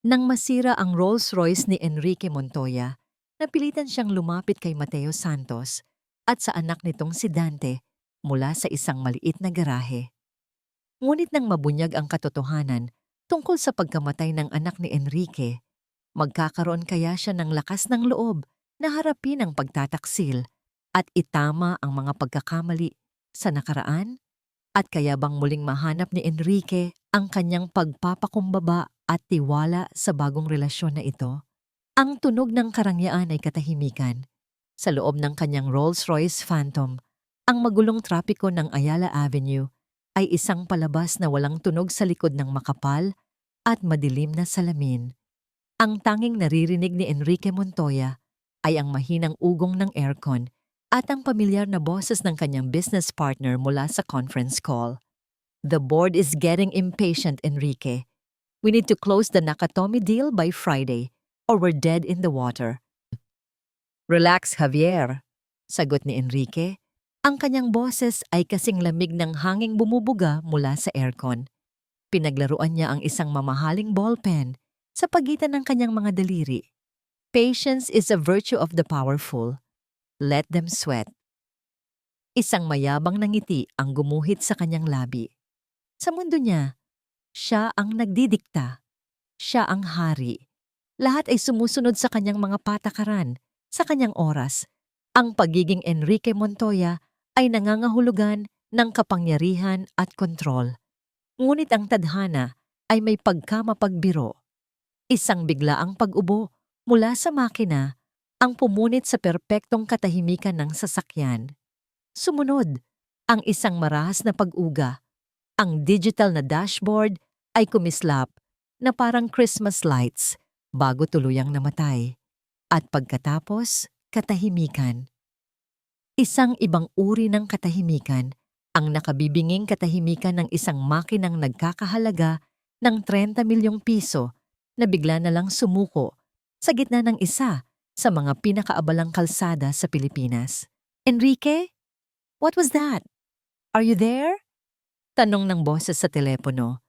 Nang masira ang Rolls-Royce ni Enrique Montoya, napilitan siyang lumapit kay Mateo Santos at sa anak nitong si Dante mula sa isang maliit na garahe. Ngunit nang mabunyag ang katotohanan tungkol sa pagkamatay ng anak ni Enrique, magkakaroon kaya siya ng lakas ng loob na harapin ang pagtataksil at itama ang mga pagkakamali sa nakaraan? At kaya bang muling mahanap ni Enrique ang kanyang pagpapakumbaba at tiwala sa bagong relasyon na ito? Ang tunog ng karangyaan ay katahimikan. Sa loob ng kanyang Rolls-Royce Phantom, ang magulong trapiko ng Ayala Avenue ay isang palabas na walang tunog sa likod ng makapal at madilim na salamin. Ang tanging naririnig ni Enrique Montoya ay ang mahinang ugong ng aircon at ang pamilyar na boses ng kanyang business partner mula sa conference call. The board is getting impatient, Enrique. We need to close the Nakatomi deal by Friday or we're dead in the water. Relax, Javier, sagot ni Enrique. Ang kanyang boses ay kasing lamig ng hanging bumubuga mula sa aircon. Pinaglaruan niya ang isang mamahaling ballpen sa pagitan ng kanyang mga daliri. Patience is a virtue of the powerful. Let them sweat. Isang mayabang na ngiti ang gumuhit sa kanyang labi. Sa mundo niya, siya ang nagdidikta. Siya ang hari. Lahat ay sumusunod sa kanyang mga patakaran, sa kanyang oras. Ang pagiging Enrique Montoya ay nangangahulugan ng kapangyarihan at kontrol. Ngunit ang tadhana ay may pagkamapagbiro. Isang biglaang pag-ubo mula sa makina ang pumunit sa perpektong katahimikan ng sasakyan. Sumunod, ang isang marahas na pag-uga. Ang digital na dashboard ay kumislap na parang Christmas lights bago tuluyang namatay. At pagkatapos, katahimikan. Isang ibang uri ng katahimikan, ang nakabibinging katahimikan ng isang makinang nagkakahalaga ng 30 milyong piso na bigla na lang sumuko sa gitna ng isa sa mga pinakaabalang kalsada sa Pilipinas. Enrique? What was that? Are you there? Tanong ng boses sa telepono.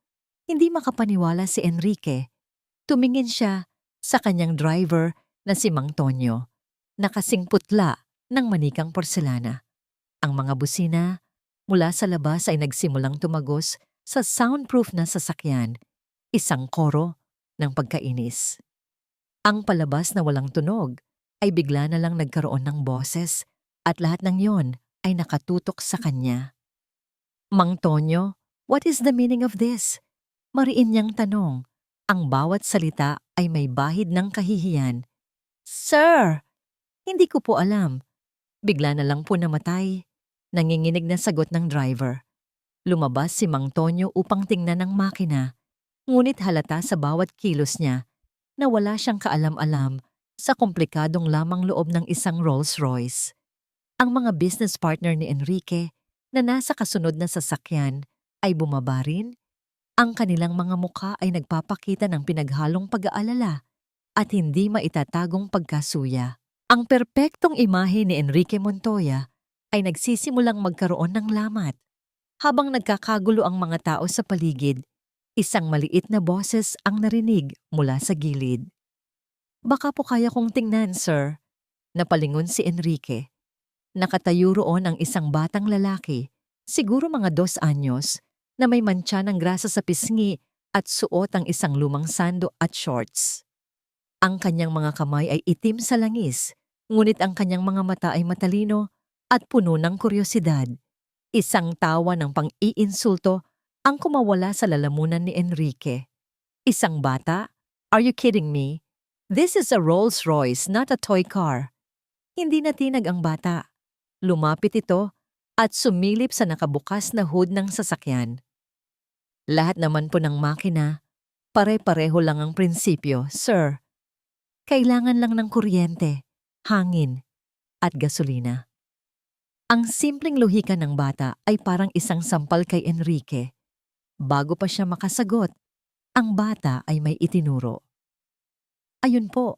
Hindi makapaniwala si Enrique. Tumingin siya sa kanyang driver na si Mang Tonyo, na kasing putla ng manikang porselana. Ang mga busina mula sa labas ay nagsimulang tumagos sa soundproof na sasakyan, isang koro ng pagkainis. Ang palabas na walang tunog ay bigla na lang nagkaroon ng boses at lahat ng yon ay nakatutok sa kanya. Mang Tonyo, what is the meaning of this? Mariin niyang tanong. Ang bawat salita ay may bahid ng kahihiyan. Sir, hindi ko po alam. Bigla na lang po namatay. Nanginginig na sagot ng driver. Lumabas si Mang Tonyo upang tingnan ang makina. Ngunit halata sa bawat kilos niya na wala siyang kaalam-alam sa komplikadong lamang loob ng isang Rolls-Royce. Ang mga business partner ni Enrique na nasa kasunod na sasakyan ay bumaba rin. Ang kanilang mga mukha ay nagpapakita ng pinaghalong pag-aalala at hindi maitatagong pagkasuya. Ang perpektong imahe ni Enrique Montoya ay nagsisimulang magkaroon ng lamat. Habang nagkakagulo ang mga tao sa paligid, isang maliit na boses ang narinig mula sa gilid. Baka po kaya kong tingnan, sir. Napalingon si Enrique. Nakatayo roon ang isang batang lalaki, siguro mga 2 anyos, na may mantsa ng grasa sa pisngi at suot ang isang lumang sando at shorts. Ang kanyang mga kamay ay itim sa langis, ngunit ang kanyang mga mata ay matalino at puno ng kuryosidad. Isang tawa ng pang-iinsulto ang kumawala sa lalamunan ni Enrique. Isang bata? Are you kidding me? This is a Rolls-Royce, not a toy car. Hindi natinag ang bata. Lumapit ito at sumilip sa nakabukas na hood ng sasakyan. Lahat naman po ng makina, pare-pareho lang ang prinsipyo, sir. Kailangan lang ng kuryente, hangin, at gasolina. Ang simpleng lohika ng bata ay parang isang sampal kay Enrique. Bago pa siya makasagot, ang bata ay may itinuro. Ayun po,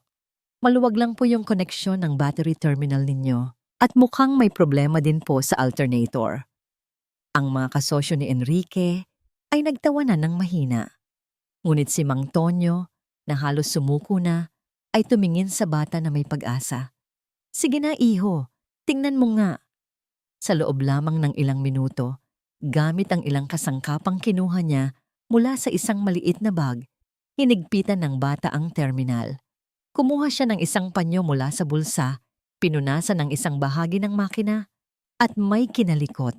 maluwag lang po yung koneksyon ng battery terminal ninyo at mukhang may problema din po sa alternator. Ang mga kasosyo ni Enrique ay nagtawanan ng mahina. Ngunit si Mang Tonyo na halos sumuko na, ay tumingin sa bata na may pag-asa. Sige na iho, tingnan mo nga. Sa loob lamang ng ilang minuto, gamit ang ilang kasangkapang kinuha niya mula sa isang maliit na bag, hinigpitan ng bata ang terminal. Kumuha siya ng isang panyo mula sa bulsa, pinunasan ng isang bahagi ng makina, at may kinalikot.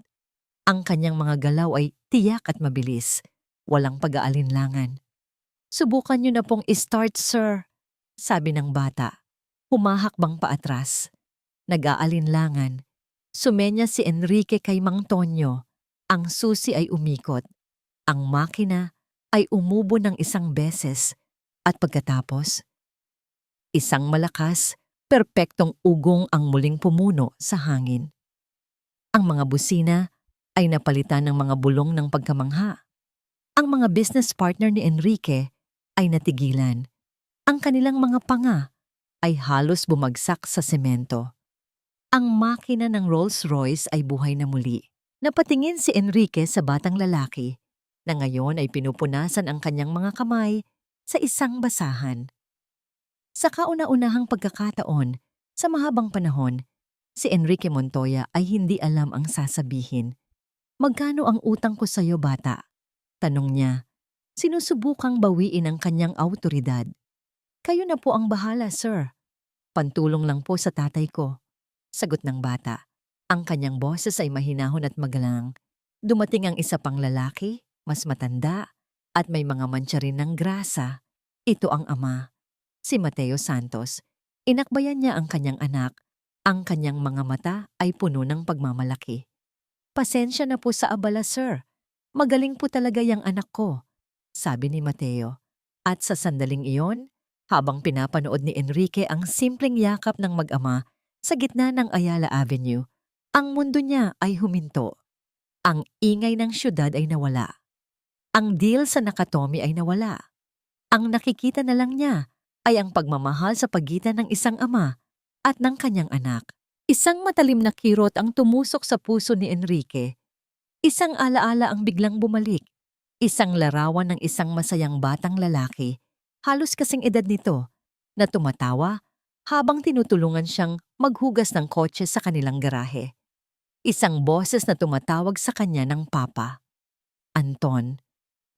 Ang kanyang mga galaw ay tiyak at mabilis, walang pag-aalinlangan. Subukan niyo na pong i-start, sir, sabi ng bata. Humahakbang paatras. Nag-aalinlangan. Sumenya si Enrique kay Mang Tonyo. Ang susi ay umikot. Ang makina ay umubo ng isang beses. At pagkatapos, isang malakas, perpektong ugong ang muling pumuno sa hangin. Ang mga busina ay napalitan ng mga bulong ng pagkamangha. Ang mga business partner ni Enrique ay natigilan. Ang kanilang mga panga ay halos bumagsak sa semento. Ang makina ng Rolls-Royce ay buhay na muli. Napatingin si Enrique sa batang lalaki na ngayon ay pinupunasan ang kanyang mga kamay sa isang basahan. Sa kauna-unahang pagkakataon, sa mahabang panahon, si Enrique Montoya ay hindi alam ang sasabihin. Magkano ang utang ko sa'yo, bata? Tanong niya. Sinusubukang bawiin ang kanyang awtoridad. Kayo na po ang bahala, sir. Pantulong lang po sa tatay ko. Sagot ng bata. Ang kanyang boses ay mahinahon at magalang. Dumating ang isa pang lalaki, mas matanda, at may mga mantsa rin ng grasa. Ito ang ama, si Mateo Santos. Inakbayan niya ang kanyang anak. Ang kanyang mga mata ay puno ng pagmamalaki. Pasensya na po sa abala, sir. Magaling po talaga yung anak ko, sabi ni Mateo. At sa sandaling iyon, habang pinapanood ni Enrique ang simpleng yakap ng mag-ama sa gitna ng Ayala Avenue, ang mundo niya ay huminto. Ang ingay ng syudad ay nawala. Ang deal sa Nakatomi ay nawala. Ang nakikita na lang niya ay ang pagmamahal sa pagitan ng isang ama at ng kanyang anak. Isang matalim na kirot ang tumusok sa puso ni Enrique. Isang alaala ang biglang bumalik. Isang larawan ng isang masayang batang lalaki, halos kasing edad nito, na tumatawa habang tinutulungan siyang maghugas ng kotse sa kanilang garahe. Isang boses na tumatawag sa kanya ng papa. Anton.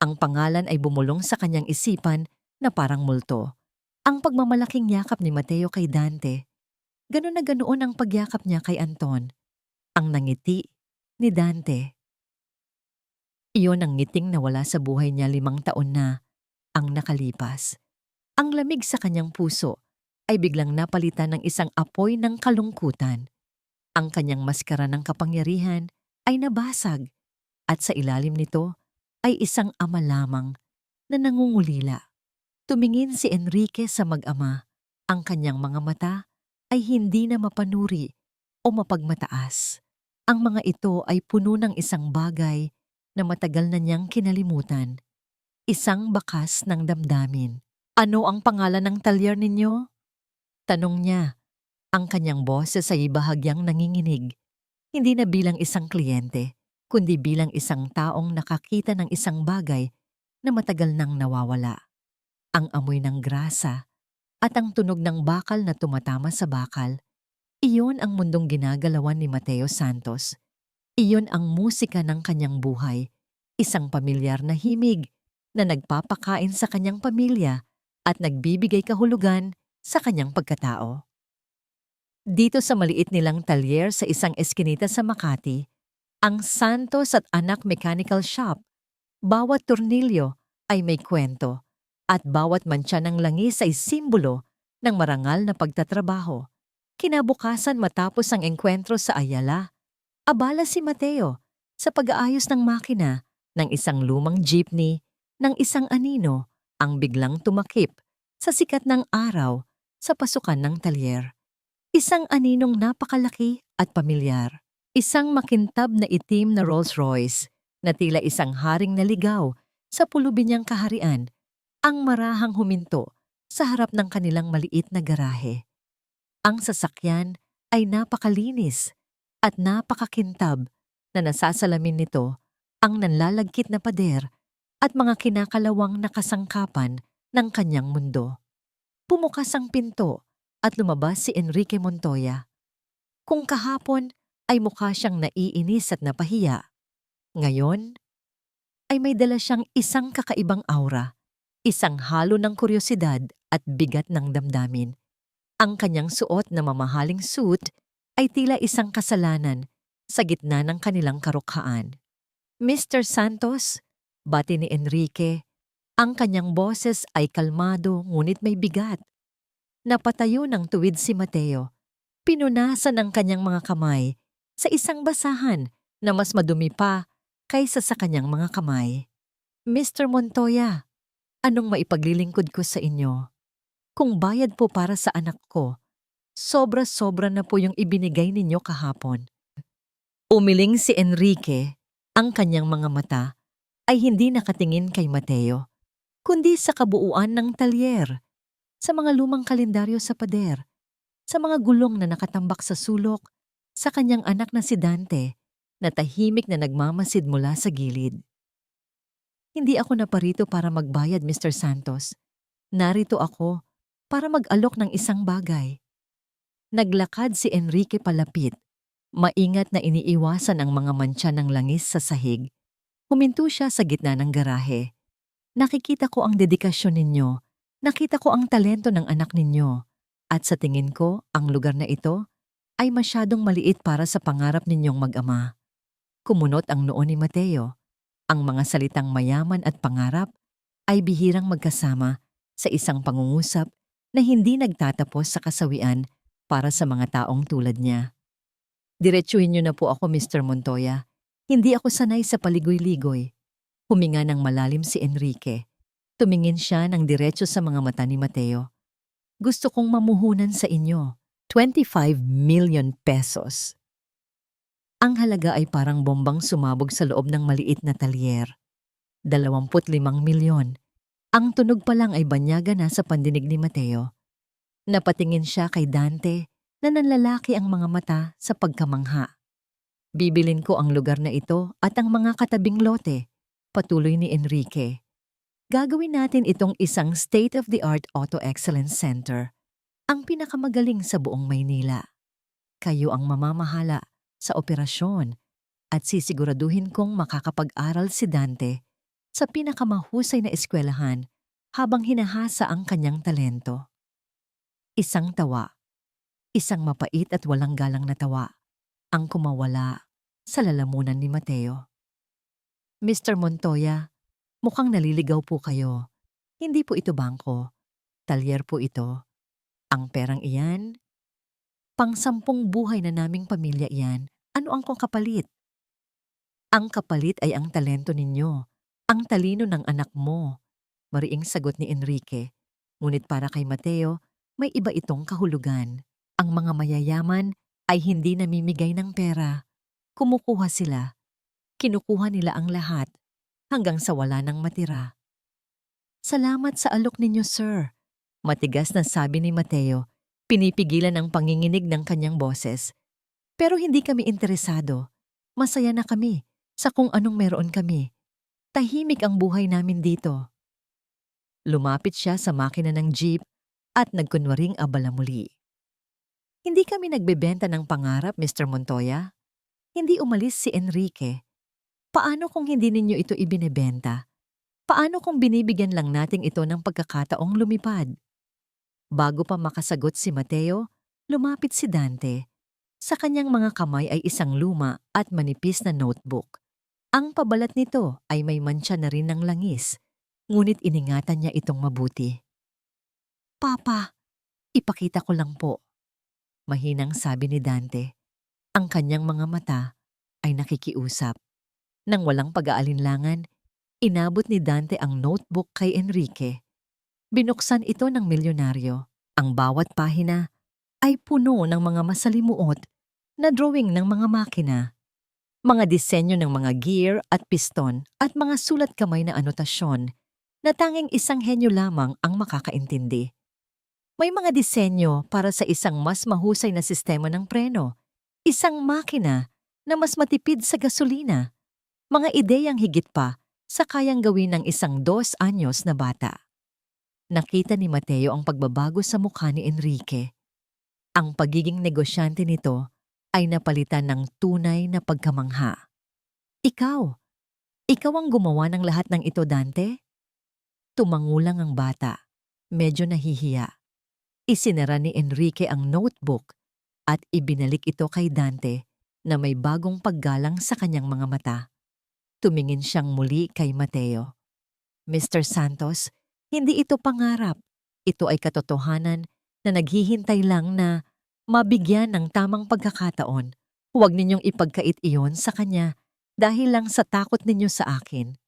Ang pangalan ay bumulong sa kanyang isipan na parang multo. Ang pagmamalaking yakap ni Mateo kay Dante. Ganoon na ganoon ang pagyakap niya kay Anton. Ang nangiti ni Dante. Iyon ang ngiting nawala sa buhay niya 5 taon na ang nakalipas. Ang lamig sa kanyang puso ay biglang napalitan ng isang apoy ng kalungkutan. Ang kanyang maskara ng kapangyarihan ay nabasag at sa ilalim nito ay isang ama lamang na nangungulila. Tumingin si Enrique sa mag-ama. Ang kanyang mga mata ay hindi na mapanuri o mapagmataas. Ang mga ito ay puno ng isang bagay na matagal na niyang kinalimutan. Isang bakas ng damdamin. Ano ang pangalan ng talyer ninyo? Tanong niya. Ang kanyang boses ay bahagyang nanginginig. Hindi na bilang isang kliyente, kundi bilang isang taong nakakita ng isang bagay na matagal nang nawawala. Ang amoy ng grasa at ang tunog ng bakal na tumatama sa bakal. Iyon ang mundong ginagalawan ni Mateo Santos. Iyon ang musika ng kanyang buhay. Isang pamilyar na himig na nagpapakain sa kanyang pamilya at nagbibigay kahulugan sa kanyang pagkatao. Dito sa maliit nilang talyer sa isang eskinita sa Makati, ang Santos at Anak Mechanical Shop, bawat tornilyo ay may kwento at bawat mantsa ng langis ay simbolo ng marangal na pagtatrabaho. Kinabukasan matapos ang engkwentro sa Ayala, abala si Mateo sa pag-aayos ng makina ng isang lumang jeepney ng isang anino ang biglang tumakip sa sikat ng araw sa pasukan ng talyer. Isang aninong napakalaki at pamilyar. Isang makintab na itim na Rolls-Royce na tila isang haring naligaw sa pulubi niyang kaharian ang marahang huminto sa harap ng kanilang maliit na garahe. Ang sasakyan ay napakalinis at napakakintab na nasasalamin nito ang nanlalagkit na pader at mga kinakalawang na kasangkapan ng kanyang mundo. Bumukas ang pinto at lumabas si Enrique Montoya. Kung kahapon ay mukha siyang naiinis at napahiya, ngayon ay may dala siyang isang kakaibang aura, isang halo ng kuryosidad at bigat ng damdamin. Ang kanyang suot na mamahaling suit ay tila isang kasalanan sa gitna ng kanilang karukhaan. Mr. Santos, bati ni Enrique, ang kanyang boses ay kalmado ngunit may bigat. Napatayo ng tuwid si Mateo, pinunasan ang kanyang mga kamay sa isang basahan na mas madumi pa kaysa sa kanyang mga kamay. Mr. Montoya, anong maipaglilingkod ko sa inyo? Kung bayad po para sa anak ko, sobra-sobra na po yung ibinigay ninyo kahapon. Umiling si Enrique, ang kanyang mga mata ay hindi nakatingin kay Mateo, kundi sa kabuuan ng talyer, sa mga lumang kalendaryo sa pader, sa mga gulong na nakatambak sa sulok, sa kanyang anak na si Dante, na tahimik na nagmamasid mula sa gilid. Hindi ako naparito para magbayad, Mr. Santos. Narito ako para mag-alok ng isang bagay. Naglakad si Enrique palapit, maingat na iniiwasan ang mga mantsa ng langis sa sahig. Huminto siya sa gitna ng garahe. Nakikita ko ang dedikasyon ninyo, nakita ko ang talento ng anak ninyo, at sa tingin ko ang lugar na ito ay masyadong maliit para sa pangarap ninyong mag-ama. Kumunot ang noo ni Mateo. Ang mga salitang mayaman at pangarap ay bihirang magkasama sa isang pangungusap na hindi nagtatapos sa kasawian para sa mga taong tulad niya. Diretsuhin niyo na po ako, Mr. Montoya. Hindi ako sanay sa paligoy-ligoy. Huminga ng malalim si Enrique. Tumingin siya ng diretso sa mga mata ni Mateo. Gusto kong mamuhunan sa inyo, 25 million pesos. Ang halaga ay parang bombang sumabog sa loob ng maliit na talyer. 25 milyon. Ang tunog pa lang ay banyaga na sa pandinig ni Mateo. Napatingin siya kay Dante na nanlalaki ang mga mata sa pagkamangha. Bibilin ko ang lugar na ito at ang mga katabing lote, patuloy ni Enrique. Gagawin natin itong isang state-of-the-art auto excellence center, ang pinakamagaling sa buong Maynila. Kayo ang mamamahala sa operasyon at sisiguraduhin kong makakapag-aral si Dante sa pinakamahusay na eskwelahan habang hinahasa ang kanyang talento. Isang tawa, isang mapait at walang galang na tawa, ang kumawala sa lalamunan ni Mateo. Mr. Montoya, mukhang naliligaw po kayo. Hindi po ito bangko. Talyer po ito. Ang perang iyan, pang-10 buhay na naming pamilya iyan. Ano ang kapalit? Ang kapalit ay ang talento ninyo, ang talino ng anak mo. Mariing sagot ni Enrique. Ngunit para kay Mateo, may iba itong kahulugan. Ang mga mayayaman ay hindi namimigay ng pera. Kumukuha sila. Kinukuha nila ang lahat hanggang sa wala nang matira. Salamat sa alok ninyo, sir. Matigas na sabi ni Mateo, pinipigilan ang panginginig ng kanyang boses. Pero hindi kami interesado. Masaya na kami sa kung anong meron kami. Tahimik ang buhay namin dito. Lumapit siya sa makina ng jeep at nagkunwaring abala muli. Hindi kami nagbebenta ng pangarap, Mr. Montoya. Hindi umalis si Enrique. Paano kung hindi ninyo ito ibinebenta? Paano kung binibigyan lang natin ito ng pagkakataong lumipad? Bago pa makasagot si Mateo, lumapit si Dante. Sa kanyang mga kamay ay isang luma at manipis na notebook. Ang pabalat nito ay may mantsa na rin ng langis, ngunit iningatan niya itong mabuti. Papa, ipakita ko lang po. Mahinang sabi ni Dante. Ang kanyang mga mata ay nakikiusap. Nang walang pag-aalinlangan, inabot ni Dante ang notebook kay Enrique. Binuksan ito ng milyonaryo. Ang bawat pahina ay puno ng mga masalimuot na drawing ng mga makina, mga disenyo ng mga gear at piston at mga sulat kamay na anotasyon na tanging isang henyo lamang ang makakaintindi. May mga disenyo para sa isang mas mahusay na sistema ng preno, isang makina na mas matipid sa gasolina, mga ideyang higit pa sa kayang gawin ng isang 2 anyos na bata. Nakita ni Mateo ang pagbabago sa mukha ni Enrique. Ang pagiging negosyante nito ay napalitan ng tunay na pagkamangha. Ikaw, ikaw ang gumawa ng lahat ng ito, Dante? Tumangulang ang bata, medyo nahihiya. Isinara ni Enrique ang notebook at ibinalik ito kay Dante na may bagong paggalang sa kanyang mga mata. Tumingin siyang muli kay Mateo. Mr. Santos, hindi ito pangarap. Ito ay katotohanan na naghihintay lang na mabigyan ng tamang pagkakataon. Huwag ninyong ipagkait iyon sa kanya dahil lang sa takot ninyo sa akin.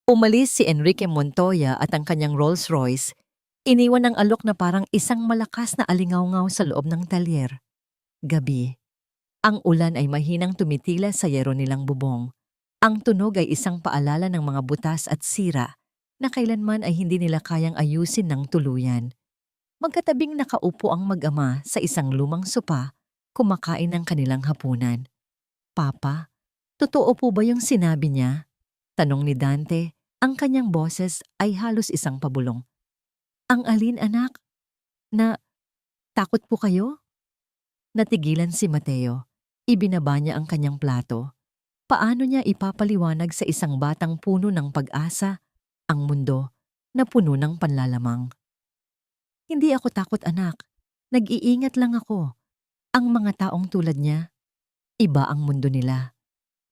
Umalis si Enrique Montoya at ang kanyang Rolls Royce, iniwan ng alok na parang isang malakas na alingawngaw sa loob ng talyer. Gabi. Ang ulan ay mahinang tumitila sa yero nilang bubong. Ang tunog ay isang paalala ng mga butas at sira na kailanman ay hindi nila kayang ayusin ng tuluyan. Magkatabing nakaupo ang mag-ama sa isang lumang sopa, kumakain ng kanilang hapunan. Papa, totoo po ba yung sinabi niya? Tanong ni Dante, ang kanyang boses ay halos isang pabulong. Ang alin, anak? Na takot po kayo? Natigilan si Mateo. Ibinaba niya ang kanyang plato. Paano niya ipapaliwanag sa isang batang puno ng pag-asa ang mundo na puno ng panlalamang? Hindi ako takot, anak. Nag-iingat lang ako. Ang mga taong tulad niya, iba ang mundo nila.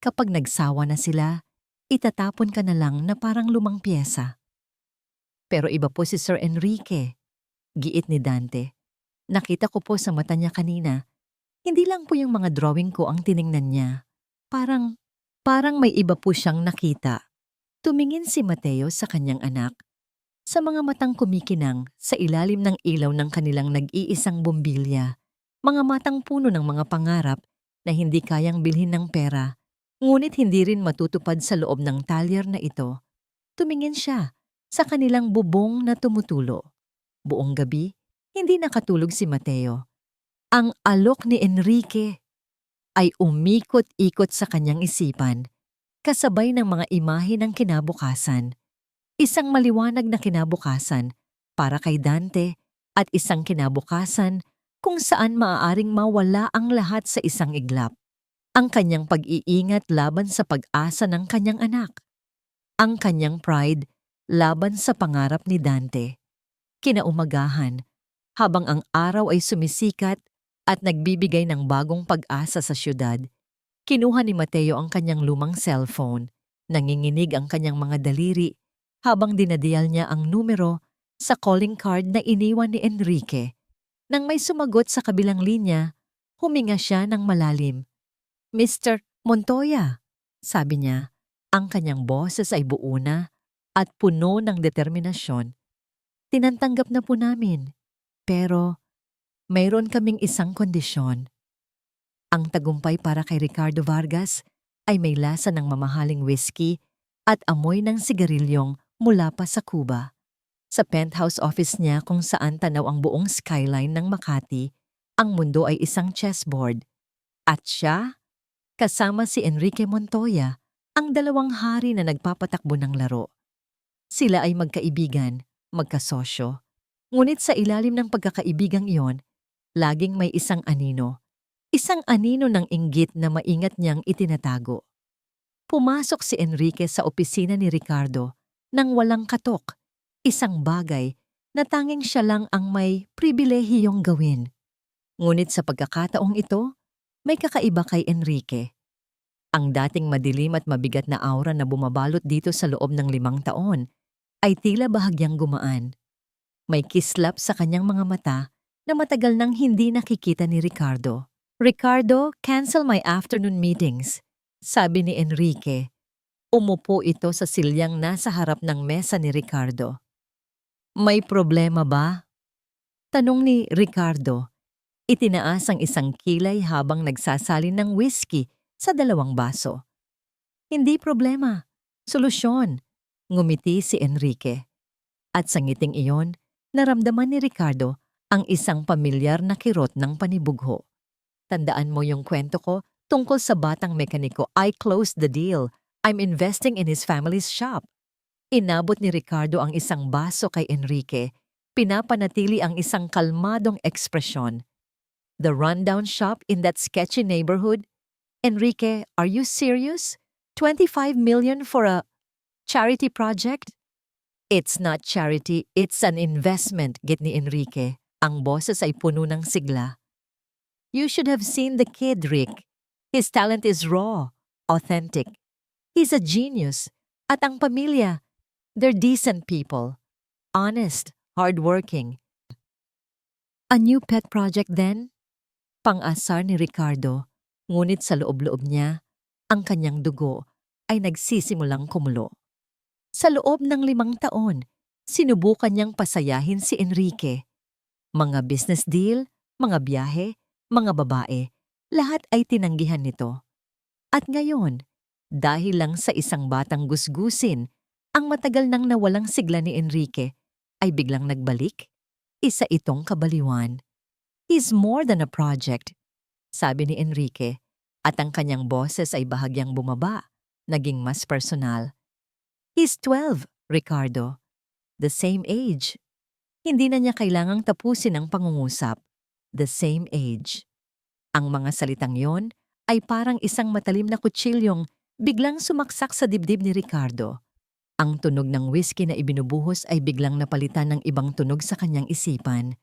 Kapag nagsawa na sila, itatapon ka na lang na parang lumang pyesa. Pero iba po si Sir Enrique, giit ni Dante. Nakita ko po sa mata niya kanina, hindi lang po yung mga drawing ko ang tiningnan niya. Parang may iba po siyang nakita. Tumingin si Mateo sa kanyang anak. Sa mga matang kumikinang sa ilalim ng ilaw ng kanilang nag-iisang bombilya, mga matang puno ng mga pangarap na hindi kayang bilhin ng pera, ngunit hindi rin matutupad sa loob ng talyer na ito. Tumingin siya sa kanilang bubong na tumutulo. Buong gabi, hindi nakatulog si Mateo. Ang alok ni Enrique ay umikot-ikot sa kanyang isipan, kasabay ng mga imahe ng kinabukasan. Isang maliwanag na kinabukasan para kay Dante at isang kinabukasan kung saan maaaring mawala ang lahat sa isang iglap. Ang kanyang pag-iingat laban sa pag-asa ng kanyang anak. Ang kanyang pride laban sa pangarap ni Dante. Kinaumagahan, habang ang araw ay sumisikat at nagbibigay ng bagong pag-asa sa syudad, kinuha ni Mateo ang kanyang lumang cellphone, nanginginig ang kanyang mga daliri habang dinadial niya ang numero sa calling card na iniwan ni Enrique. Nang may sumagot sa kabilang linya, huminga siya ng malalim. Mr. Montoya, sabi niya, ang kanyang boses ay buo na at puno ng determinasyon. Tinantanggap na po namin, pero mayroon kaming isang kondisyon. Ang tagumpay para kay Ricardo Vargas ay may lasa ng mamahaling whiskey at amoy ng sigarilyong mula pa sa Cuba. Sa penthouse office niya kung saan tanaw ang buong skyline ng Makati, ang mundo ay isang chessboard. At siya, kasama si Enrique Montoya, ang dalawang hari na nagpapatakbo ng laro. Sila ay magkaibigan, magkasosyo. Ngunit sa ilalim ng pagkakaibigang iyon, laging may isang anino. Isang anino ng inggit na maingat niyang itinatago. Pumasok si Enrique sa opisina ni Ricardo nang walang katok, isang bagay na tanging siya lang ang may pribilehiyong gawin. Ngunit sa pagkakataong ito, may kakaiba kay Enrique. Ang dating madilim at mabigat na aura na bumabalot dito sa loob ng 5 taon ay tila bahagyang gumaan. May kislap sa kanyang mga mata na matagal nang hindi nakikita ni Ricardo. Ricardo, cancel my afternoon meetings, sabi ni Enrique. Umupo ito sa silyang nasa harap ng mesa ni Ricardo. May problema ba? Tanong ni Ricardo. Itinaas ang isang kilay habang nagsasalin ng whiskey sa 2 baso. Hindi problema. Solusyon. Ngumiti si Enrique. At sa ngiting iyon, naramdaman ni Ricardo ang isang pamilyar na kirot ng panibugho. Tandaan mo yung kwento ko tungkol sa batang mekaniko. I closed the deal. I'm investing in his family's shop. Inabot ni Ricardo ang isang baso kay Enrique, pinapanatili ang isang kalmadong ekspresyon. The rundown shop in that sketchy neighborhood? Enrique, are you serious? 25 million for a charity project? It's not charity, it's an investment, get ni Enrique. Ang boses ay puno ng sigla. You should have seen the kid, Rick. His talent is raw, authentic. He's a genius. At ang pamilya, they're decent people. Honest, hardworking. A new pet project then? Pang-asar ni Ricardo, ngunit sa loob-loob niya, ang kanyang dugo ay nagsisimulang kumulo. Sa loob ng 5 taon, sinubukan niyang pasayahin si Enrique. Mga business deal, mga biyahe, mga babae, lahat ay tinanggihan nito. At ngayon, dahil lang sa isang batang gusgusin, ang matagal nang nawalang sigla ni Enrique ay biglang nagbalik. Isa itong kabaliwan. He's more than a project, sabi ni Enrique, at ang kanyang boses ay bahagyang bumaba, naging mas personal. He's 12, Ricardo. The same age. Hindi na niya kailangang tapusin ang pangungusap. The same age. Ang mga salitang yon ay parang isang matalim na kutsilyong biglang sumaksak sa dibdib ni Ricardo. Ang tunog ng whiskey na ibinubuhos ay biglang napalitan ng ibang tunog sa kanyang isipan.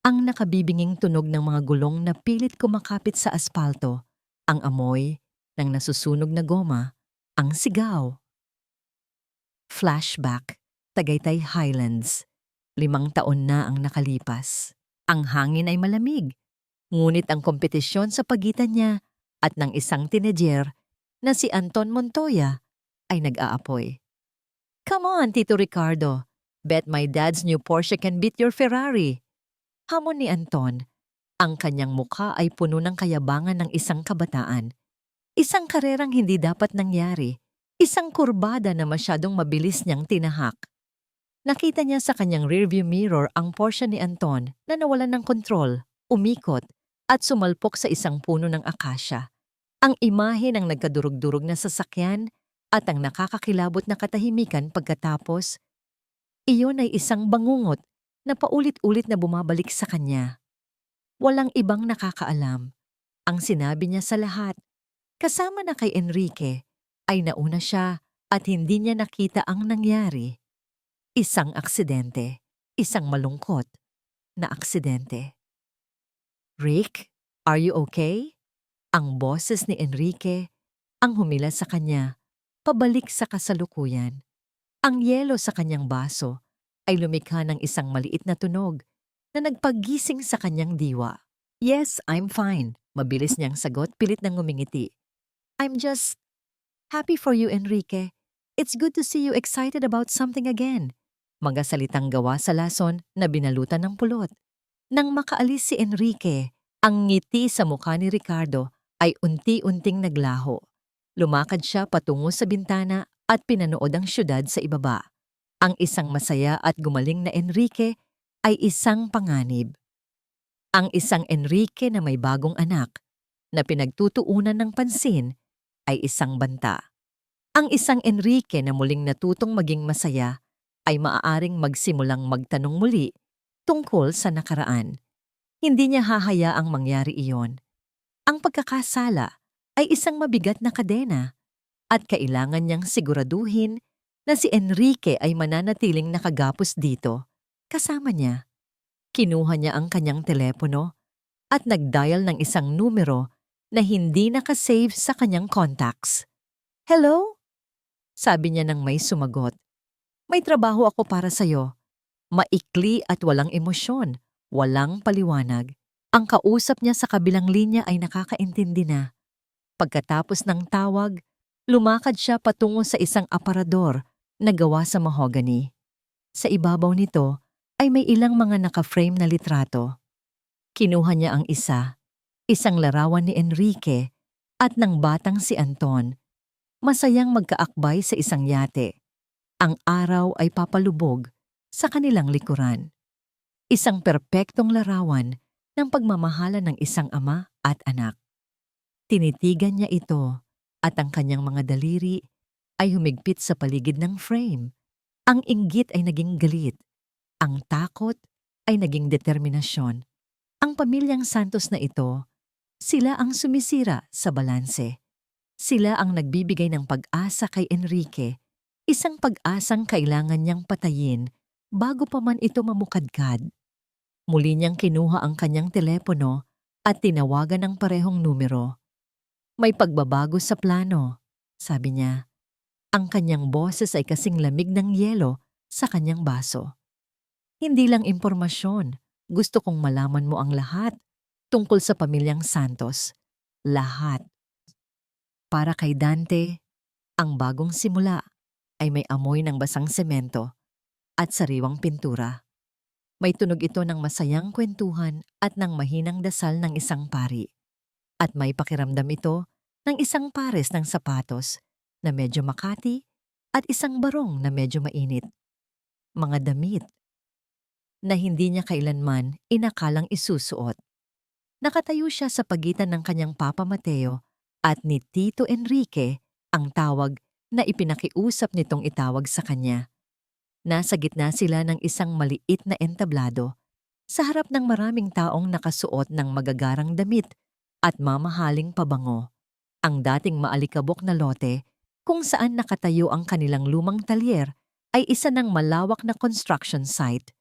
Ang nakabibinging tunog ng mga gulong na pilit kumakapit sa aspalto, ang amoy ng nasusunog na goma, ang sigaw. Flashback, Tagaytay Highlands. 5 taon na ang nakalipas. Ang hangin ay malamig, ngunit ang kompetisyon sa pagitan niya at ng isang teenager na si Anton Montoya ay nag-aapoy. Come on, Tito Ricardo. Bet my dad's new Porsche can beat your Ferrari. Hamon ni Anton. Ang kanyang mukha ay puno ng kayabangan ng isang kabataan. Isang karerang hindi dapat nangyari. Isang kurbada na masyadong mabilis niyang tinahak. Nakita niya sa kanyang rearview mirror ang Porsche ni Anton na nawalan ng kontrol, umikot, at sumalpok sa isang puno ng akasya. Ang imahe ng nagkadurog-durog na sasakyan at ang nakakakilabot na katahimikan pagkatapos, iyon ay isang bangungot na paulit-ulit na bumabalik sa kanya. Walang ibang nakakaalam. Ang sinabi niya sa lahat, kasama na kay Enrique, ay nauna siya at hindi niya nakita ang nangyari. Isang aksidente, isang malungkot na aksidente. Rick, are you okay? Ang boses ni Enrique ang humila sa kanya, pabalik sa kasalukuyan. Ang yelo sa kanyang baso ay lumikha ng isang maliit na tunog na nagpagising sa kanyang diwa. Yes, I'm fine. Mabilis niyang sagot, pilit nang ngumingiti. I'm just happy for you, Enrique. It's good to see you excited about something again. Mga salitang gawa sa lason na binalutan ng pulot. Nang makaalis si Enrique, ang ngiti sa mukha ni Ricardo ay unti-unting naglaho. Lumakad siya patungo sa bintana at pinanood ang syudad sa ibaba. Ang isang masaya at gumaling na Enrique ay isang panganib. Ang isang Enrique na may bagong anak na pinagtutuunan ng pansin ay isang banta. Ang isang Enrique na muling natutong maging masaya ay maaaring magsimulang magtanong muli tungkol sa nakaraan. Hindi niya hahayaang mangyari iyon. Ang pagkakasala ay isang mabigat na kadena at kailangan niyang siguraduhin na si Enrique ay mananatiling nakagapos dito. Kasama niya. Kinuha niya ang kanyang telepono at nag-dial ng isang numero na hindi nakasave sa kanyang contacts. Hello? Sabi niya nang may sumagot. May trabaho ako para sa'yo. Maikli at walang emosyon, walang paliwanag. Ang kausap niya sa kabilang linya ay nakakaintindi na. Pagkatapos ng tawag, lumakad siya patungo sa isang aparador na gawa sa mahogany. Sa ibabaw nito ay may ilang mga naka-frame na litrato. Kinuha niya ang isa, isang larawan ni Enrique at ng batang si Anton. Masayang magkaakbay sa isang yate. Ang araw ay papalubog sa kanilang likuran. Isang perpektong larawan ng pagmamahalan ng isang ama at anak. Tinitigan niya ito at ang kanyang mga daliri ay humigpit sa paligid ng frame. Ang inggit ay naging galit. Ang takot ay naging determinasyon. Ang pamilyang Santos na ito, sila ang sumisira sa balanse. Sila ang nagbibigay ng pag-asa kay Enrique, isang pag-asang kailangan niyang patayin bago pa man ito mamukadkad. Muli niyang kinuha ang kanyang telepono at tinawagan ang parehong numero. May pagbabago sa plano, sabi niya. Ang kanyang boses ay kasing lamig ng yelo sa kanyang baso. Hindi lang impormasyon, gusto kong malaman mo ang lahat tungkol sa pamilyang Santos. Lahat. Para kay Dante, ang bagong simula ay may amoy ng basang semento at sariwang pintura. May tunog ito ng masayang kwentuhan at ng mahinang dasal ng isang pari. At may pakiramdam ito ng isang pares ng sapatos na medyo makati at isang barong na medyo mainit. Mga damit na hindi niya kailanman inakalang isusuot. Nakatayo siya sa pagitan ng kanyang Papa Mateo at ni Tito Enrique, ang tawag na ipinakiusap nitong itawag sa kanya. Nasa gitna sila ng isang maliit na entablado sa harap ng maraming taong nakasuot ng magagarang damit at mamahaling pabango. Ang dating maalikabok na lote kung saan nakatayo ang kanilang lumang talyer ay isa ng malawak na construction site.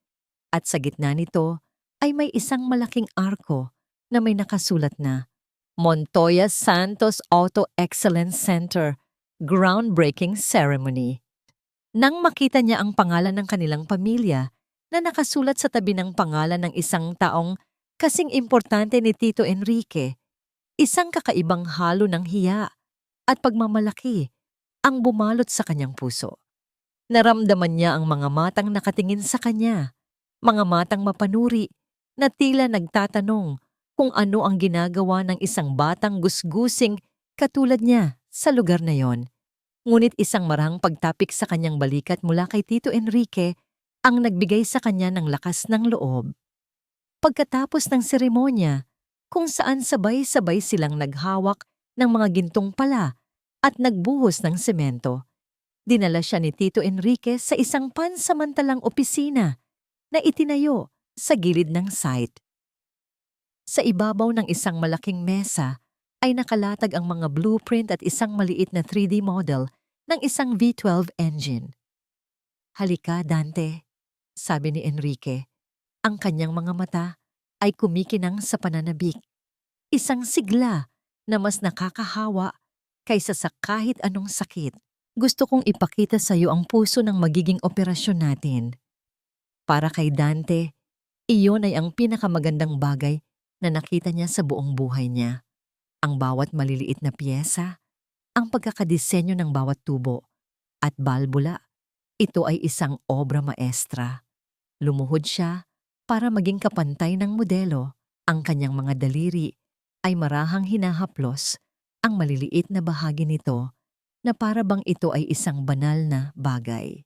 At sa gitna nito ay may isang malaking arko na may nakasulat na Montoya Santos Auto Excellence Center, Groundbreaking Ceremony. Nang makita niya ang pangalan ng kanilang pamilya na nakasulat sa tabi ng pangalan ng isang taong kasing importante ni Tito Enrique, isang kakaibang halo ng hiya at pagmamalaki ang bumalot sa kanyang puso. Naramdaman niya ang mga matang nakatingin sa kanya, mga matang mapanuri na tila nagtatanong kung ano ang ginagawa ng isang batang gusgusing katulad niya sa lugar na yon. Ngunit isang marahang pagtapik sa kanyang balikat mula kay Tito Enrique ang nagbigay sa kanya ng lakas ng loob. Pagkatapos ng seremonya, kung saan sabay-sabay silang naghawak ng mga gintong pala at nagbuhos ng semento, dinala siya ni Tito Enrique sa isang pansamantalang opisina na itinayo sa gilid ng site. Sa ibabaw ng isang malaking mesa ay nakalatag ang mga blueprint at isang maliit na 3D model ng isang V12 engine. "Halika, Dante," sabi ni Enrique. Ang kanyang mga mata ay kumikinang sa pananabik. Isang sigla na mas nakakahawa kaysa sa kahit anong sakit. "Gusto kong ipakita sa iyo ang puso ng magiging operasyon natin." Para kay Dante, iyon ay ang pinakamagandang bagay na nakita niya sa buong buhay niya. Ang bawat maliliit na piyesa, ang pagkakadisenyo ng bawat tubo at balbula, ito ay isang obra maestra. Lumuhod siya para maging kapantay ng modelo. Ang kanyang mga daliri ay marahang hinahaplos ang maliliit na bahagi nito na para bang ito ay isang banal na bagay.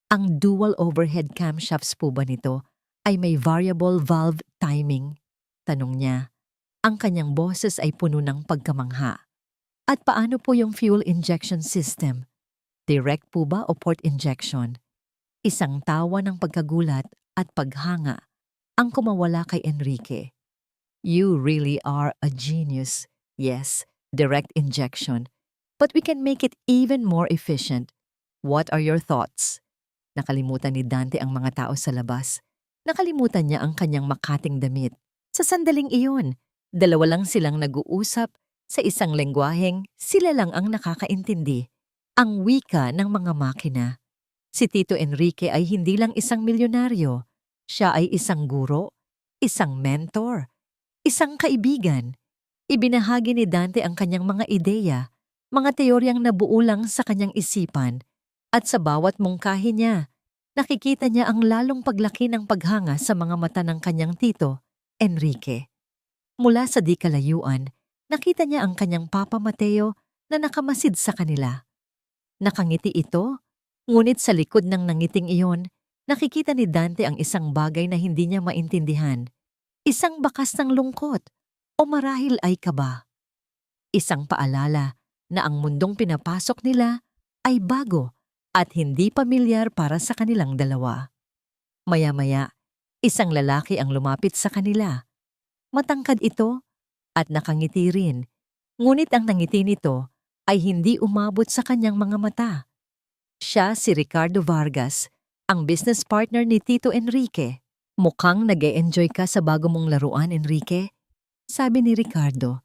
Ang dual overhead camshafts po ba nito ay may variable valve timing? Tanong niya. Ang kanyang boses ay puno ng pagkamangha. At paano po yung fuel injection system? Direct po ba o port injection? Isang tawa ng pagkagulat at paghanga ang kumawala kay Enrique. "You really are a genius. Yes, direct injection. But we can make it even more efficient. What are your thoughts?" Nakalimutan ni Dante ang mga tao sa labas. Nakalimutan niya ang kanyang makating damit. Sa sandaling iyon, dalawa lang silang nag-uusap sa isang lengguaheng sila lang ang nakakaintindi, ang wika ng mga makina. Si Tito Enrique ay hindi lang isang milyonaryo. Siya ay isang guro, isang mentor, isang kaibigan. Ibinahagi ni Dante ang kanyang mga ideya, mga teoryang nabuo lang sa kanyang isipan, at sa bawat mungkahi niya, nakikita niya ang lalong paglaki ng paghanga sa mga mata ng kanyang Tito Enrique. Mula sa di kalayuan, nakita niya ang kanyang Papa Mateo na nakamasid sa kanila. Nakangiti ito, ngunit sa likod ng nangiting iyon, nakikita ni Dante ang isang bagay na hindi niya maintindihan. Isang bakas ng lungkot o marahil ay kaba. Isang paalala na ang mundong pinapasok nila ay bago at hindi pamilyar para sa kanilang dalawa. Maya-maya, isang lalaki ang lumapit sa kanila. Matangkad ito at nakangiti rin, ngunit ang nangiti nito ay hindi umabot sa kanyang mga mata. Siya si Ricardo Vargas, ang business partner ni Tito Enrique. Mukhang nag-e-enjoy ka sa bago mong laruan, Enrique, sabi ni Ricardo.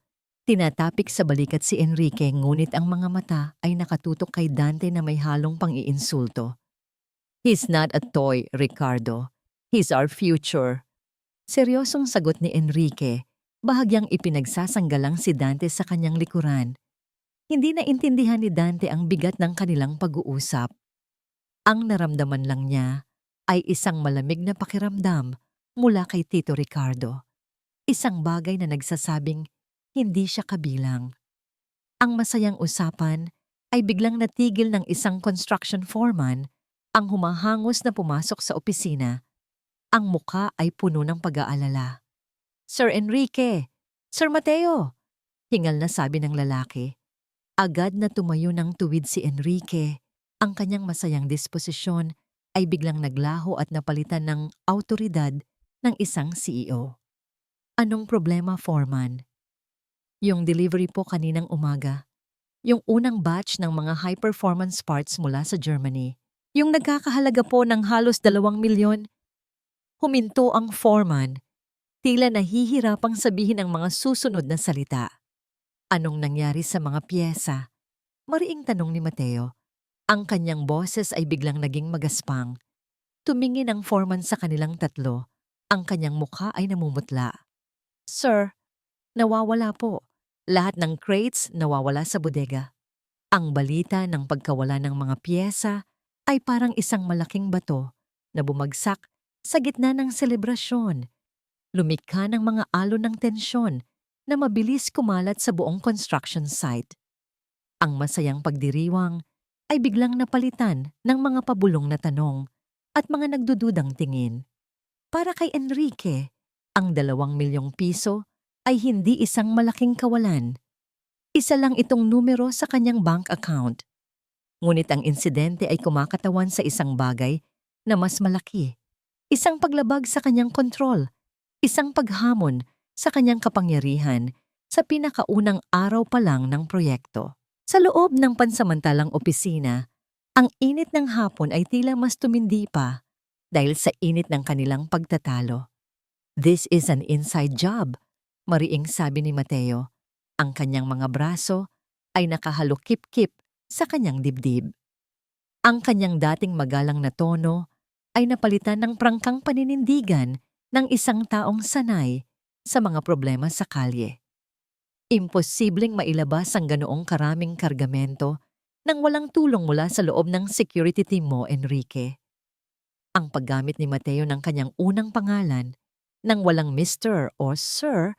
Tinatapik sa balikat si Enrique ngunit ang mga mata ay nakatutok kay Dante na may halong pang-iinsulto. He's not a toy, Ricardo. He's our future. Seryosong sagot ni Enrique, bahagyang ipinagsasanggalang si Dante sa kanyang likuran. Hindi na intindihan ni Dante ang bigat ng kanilang pag-uusap. Ang naramdaman lang niya ay isang malamig na pakiramdam mula kay Tito Ricardo. Isang bagay na nagsasabing hindi siya kabilang. Ang masayang usapan ay biglang natigil ng isang construction foreman ang humahangos na pumasok sa opisina. Ang muka ay puno ng pag-aalala. Sir Enrique! Sir Mateo! Hingal na sabi ng lalaki. Agad na tumayo ng tuwid si Enrique. Ang kanyang masayang disposisyon ay biglang naglaho at napalitan ng awtoridad ng isang CEO. Anong problema, foreman? Yung delivery po kaninang umaga. Yung unang batch ng mga high-performance parts mula sa Germany. Yung nagkakahalaga po ng halos 2 milyon. Huminto ang foreman. Tila nahihirapang sabihin ang mga susunod na salita. Anong nangyari sa mga piyesa? Mariing tanong ni Mateo. Ang kanyang boses ay biglang naging magaspang. Tumingin ang foreman sa kanilang tatlo. Ang kanyang mukha ay namumutla. Sir, nawawala po. Lahat ng crates nawawala sa bodega. Ang balita ng pagkawala ng mga piyesa ay parang isang malaking bato na bumagsak sa gitna ng selebrasyon. Lumikha ng mga alon ng tensyon na mabilis kumalat sa buong construction site. Ang masayang pagdiriwang ay biglang napalitan ng mga pabulong na tanong at mga nagdududang tingin. Para kay Enrique, ang 2 milyong piso ay hindi isang malaking kawalan. Isa lang itong numero sa kanyang bank account. Ngunit ang insidente ay kumakatawan sa isang bagay na mas malaki. Isang paglabag sa kanyang kontrol. Isang paghamon sa kanyang kapangyarihan sa pinakaunang araw pa lang ng proyekto. Sa loob ng pansamantalang opisina, ang init ng hapon ay tila mas tumindi pa dahil sa init ng kanilang pagtatalo. This is an inside job, mariing sabi ni Mateo. Ang kanyang mga braso ay nakahalukip-kip sa kanyang dibdib. Ang kanyang dating magalang na tono ay napalitan ng prangkang paninindigan ng isang taong sanay sa mga problema sa kalye. Imposibleng mailabas ang ganoong karaming kargamento nang walang tulong mula sa loob ng security team mo, Enrique. Ang paggamit ni Mateo ng kanyang unang pangalan nang walang Mr. o Sir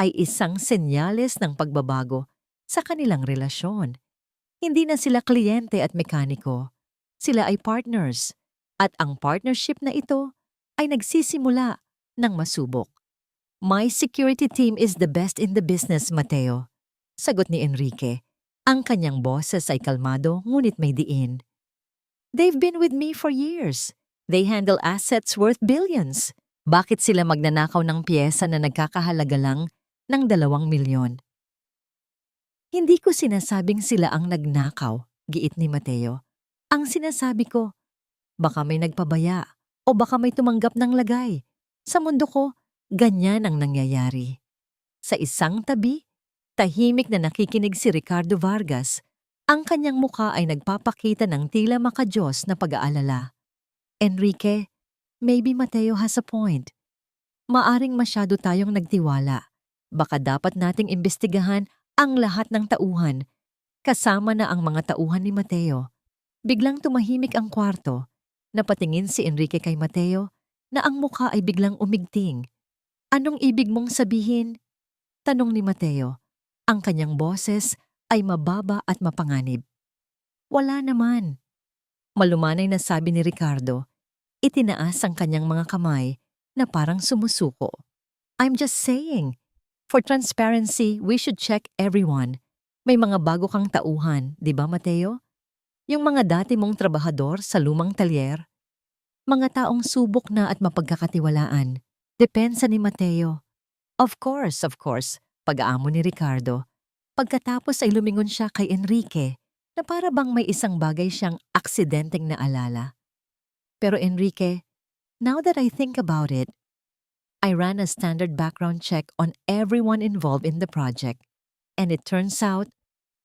ay isang senyales ng pagbabago sa kanilang relasyon. Hindi na sila kliyente at mekaniko. Sila ay partners. At ang partnership na ito ay nagsisimula ng masubok. My security team is the best in the business, Mateo. Sagot ni Enrique. Ang kanyang boses ay kalmado ngunit may diin. They've been with me for years. They handle assets worth billions. Bakit sila magnanakaw ng piyesa na nagkakahalaga lang ng 2 milyon? Hindi ko sinasabing sila ang nagnakaw, giit ni Mateo. Ang sinasabi ko, baka may nagpabaya o baka may tumanggap ng lagay. Sa mundo ko, ganyan ang nangyayari. Sa isang tabi, tahimik na nakikinig si Ricardo Vargas. Ang kanyang mukha ay nagpapakita ng tila makadiyos na pag-aalala. Enrique, maybe Mateo has a point. Maaring masyado tayong nagtiwala. Baka dapat nating imbestigahan ang lahat ng tauhan, kasama na ang mga tauhan ni Mateo. Biglang tumahimik ang kwarto. Napatingin si Enrique kay Mateo na ang mukha ay biglang umigting. Anong ibig mong sabihin? Tanong ni Mateo. Ang kanyang boses ay mababa at mapanganib. Wala naman. Malumanay na sabi ni Ricardo. Itinaas ang kanyang mga kamay na parang sumusuko. I'm just saying. For transparency, we should check everyone. May mga bago kang tauhan, di ba Mateo? Yung mga dati mong trabahador sa lumang talyer, mga taong subok na at mapagkakatiwalaan. Depensa ni Mateo. Of course, pag-aamo ni Ricardo. Pagkatapos ay lumingon siya kay Enrique na para bang may isang bagay siyang aksidenteng naalala. Pero Enrique, now that I think about it, I ran a standard background check on everyone involved in the project. And it turns out,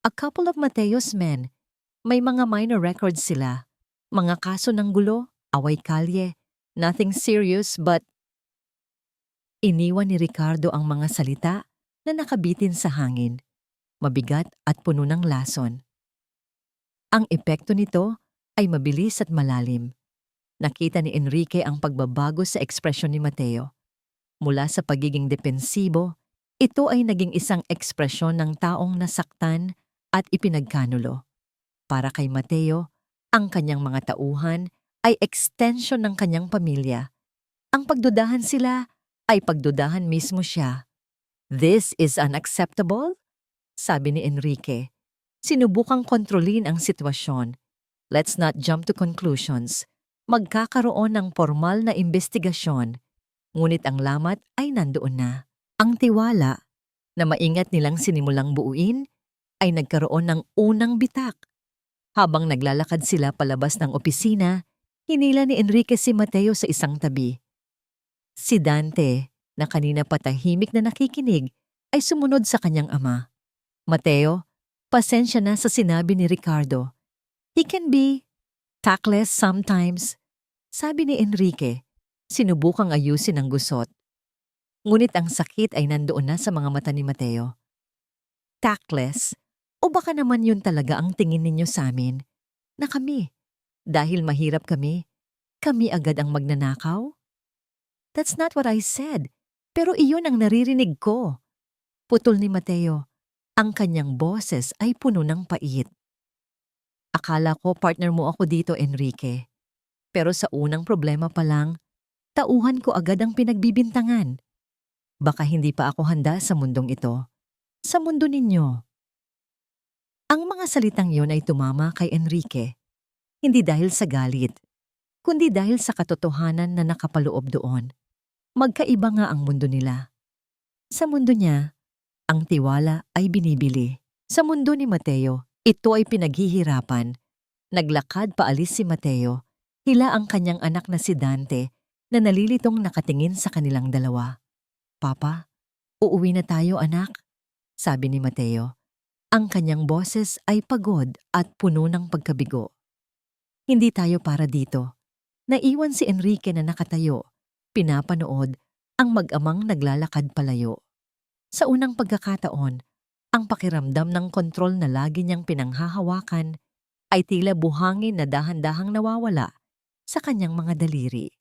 a couple of Mateo's men, may mga minor records sila. Mga kaso ng gulo, away kalye, nothing serious but iniwan ni Ricardo ang mga salita na nakabitin sa hangin, mabigat at puno ng lason. Ang epekto nito ay mabilis at malalim. Nakita ni Enrique ang pagbabago sa ekspresyon ni Mateo. Mula sa pagiging depensibo, ito ay naging isang ekspresyon ng taong nasaktan at ipinagkanulo. Para kay Mateo, ang kanyang mga tauhan ay extension ng kanyang pamilya. Ang pagdudahan sila ay pagdudahan mismo siya. "This is unacceptable," sabi ni Enrique. Sinubukang kontrolin ang sitwasyon. Let's not jump to conclusions. Magkakaroon ng formal na investigasyon. Ngunit ang lamat ay nandoon na. Ang tiwala na maingat nilang sinimulang buuin ay nagkaroon ng unang bitak. Habang naglalakad sila palabas ng opisina, hinila ni Enrique si Mateo sa isang tabi. Si Dante, na kanina patahimik na nakikinig, ay sumunod sa kanyang ama. "Mateo, pasensya na sa sinabi ni Ricardo. He can be tactless sometimes," sabi ni Enrique. Sinubukang ayusin ang gusot. Ngunit ang sakit ay nandoon na sa mga mata ni Mateo. "Tactless? O baka naman yun talaga ang tingin ninyo sa amin? Na kami, dahil mahirap kami agad ang magnanakaw?" "That's not what I said, pero iyon ang naririnig ko." Putol ni Mateo. Ang kanyang boses ay puno ng pait. "Akala ko partner mo ako dito, Enrique. Pero sa unang problema pa lang, tauhan ko agad ang pinagbibintangan. Baka hindi pa ako handa sa mundong ito. Sa mundo ninyo." Ang mga salitang yon ay tumama kay Enrique. Hindi dahil sa galit, kundi dahil sa katotohanan na nakapaloob doon. Magkaiba nga ang mundo nila. Sa mundo niya, ang tiwala ay binibili. Sa mundo ni Mateo, ito ay pinaghihirapan. Naglakad paalis si Mateo, hila ang kanyang anak na si Dante na nalilitong nakatingin sa kanilang dalawa. "Papa, uuwi na tayo anak," sabi ni Mateo. Ang kanyang boses ay pagod at puno ng pagkabigo. "Hindi tayo para dito." Naiwan si Enrique na nakatayo, pinapanood ang mag-amang naglalakad palayo. Sa unang pagkakataon, ang pakiramdam ng kontrol na lagi niyang pinanghahawakan ay tila buhangin na dahan-dahang nawawala sa kanyang mga daliri.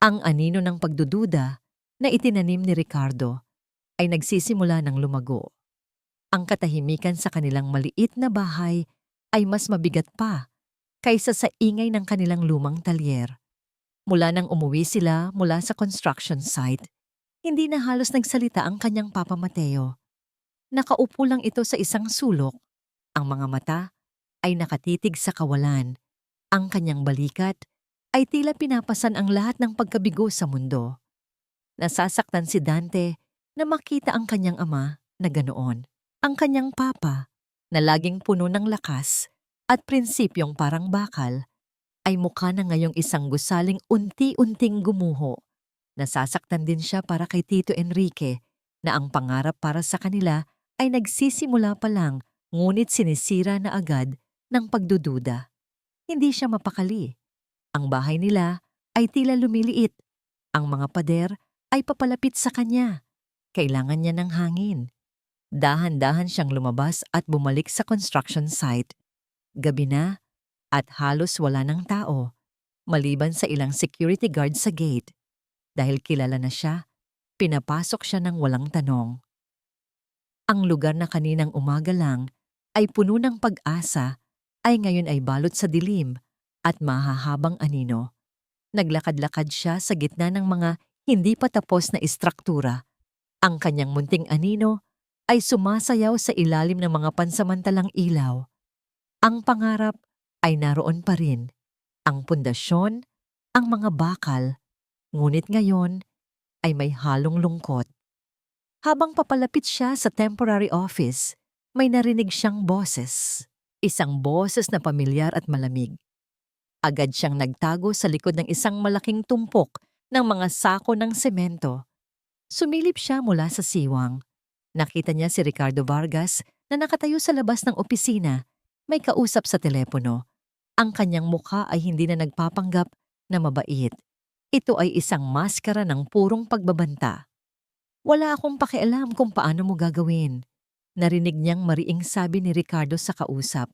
Ang anino ng pagdududa na itinanim ni Ricardo ay nagsisimula ng lumago. Ang katahimikan sa kanilang maliit na bahay ay mas mabigat pa kaysa sa ingay ng kanilang lumang talyer. Mula nang umuwi sila mula sa construction site, hindi na halos nagsalita ang kanyang Papa Mateo. Nakaupo lang ito sa isang sulok. Ang mga mata ay nakatitig sa kawalan. Ang kanyang balikat ay tila pinapasan ang lahat ng pagkabigo sa mundo. Nasasaktan si Dante na makita ang kanyang ama na ganoon. Ang kanyang papa, na laging puno ng lakas at prinsipyong parang bakal, ay mukha na ngayong isang gusaling unti-unting gumuho. Nasasaktan din siya para kay Tito Enrique na ang pangarap para sa kanila ay nagsisimula pa lang ngunit sinisira na agad ng pagdududa. Hindi siya mapakali. Ang bahay nila ay tila lumiliit. Ang mga pader ay papalapit sa kanya. Kailangan niya ng hangin. Dahan-dahan siyang lumabas at bumalik sa construction site. Gabi na at halos wala ng tao, maliban sa ilang security guard sa gate. Dahil kilala na siya, pinapasok siya ng walang tanong. Ang lugar na kaninang umaga lang ay puno ng pag-asa ay ngayon ay balot sa dilim at mahahabang anino. Naglakad-lakad siya sa gitna ng mga hindi pa tapos na istruktura. Ang kanyang munting anino ay sumasayaw sa ilalim ng mga pansamantalang ilaw. Ang pangarap ay naroon pa rin. Ang pundasyon, ang mga bakal, ngunit ngayon ay may halong lungkot. Habang papalapit siya sa temporary office, may narinig siyang boses. Isang boses na pamilyar at malamig. Agad siyang nagtago sa likod ng isang malaking tumpok ng mga sako ng semento. Sumilip siya mula sa siwang. Nakita niya si Ricardo Vargas na nakatayo sa labas ng opisina, may kausap sa telepono. Ang kanyang mukha ay hindi na nagpapanggap na mabait. Ito ay isang maskara ng purong pagbabanta. Wala akong pakialam kung paano mo gagawin. Narinig niyang mariing sabi ni Ricardo sa kausap.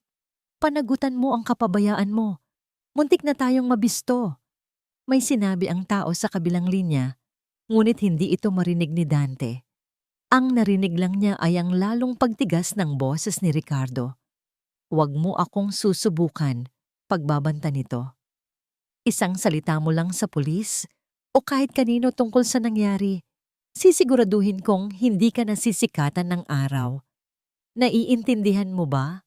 Panagutan mo ang kapabayaan mo. Muntik na tayong mabisto. May sinabi ang tao sa kabilang linya, ngunit hindi ito marinig ni Dante. Ang narinig lang niya ay ang lalong pagtigas ng boses ni Ricardo. Huwag mo akong susubukan, pagbabanta nito. Isang salita mo lang sa pulis o kahit kanino tungkol sa nangyari, sisiguraduhin kong hindi ka nasisikatan ng araw. Naiintindihan mo ba?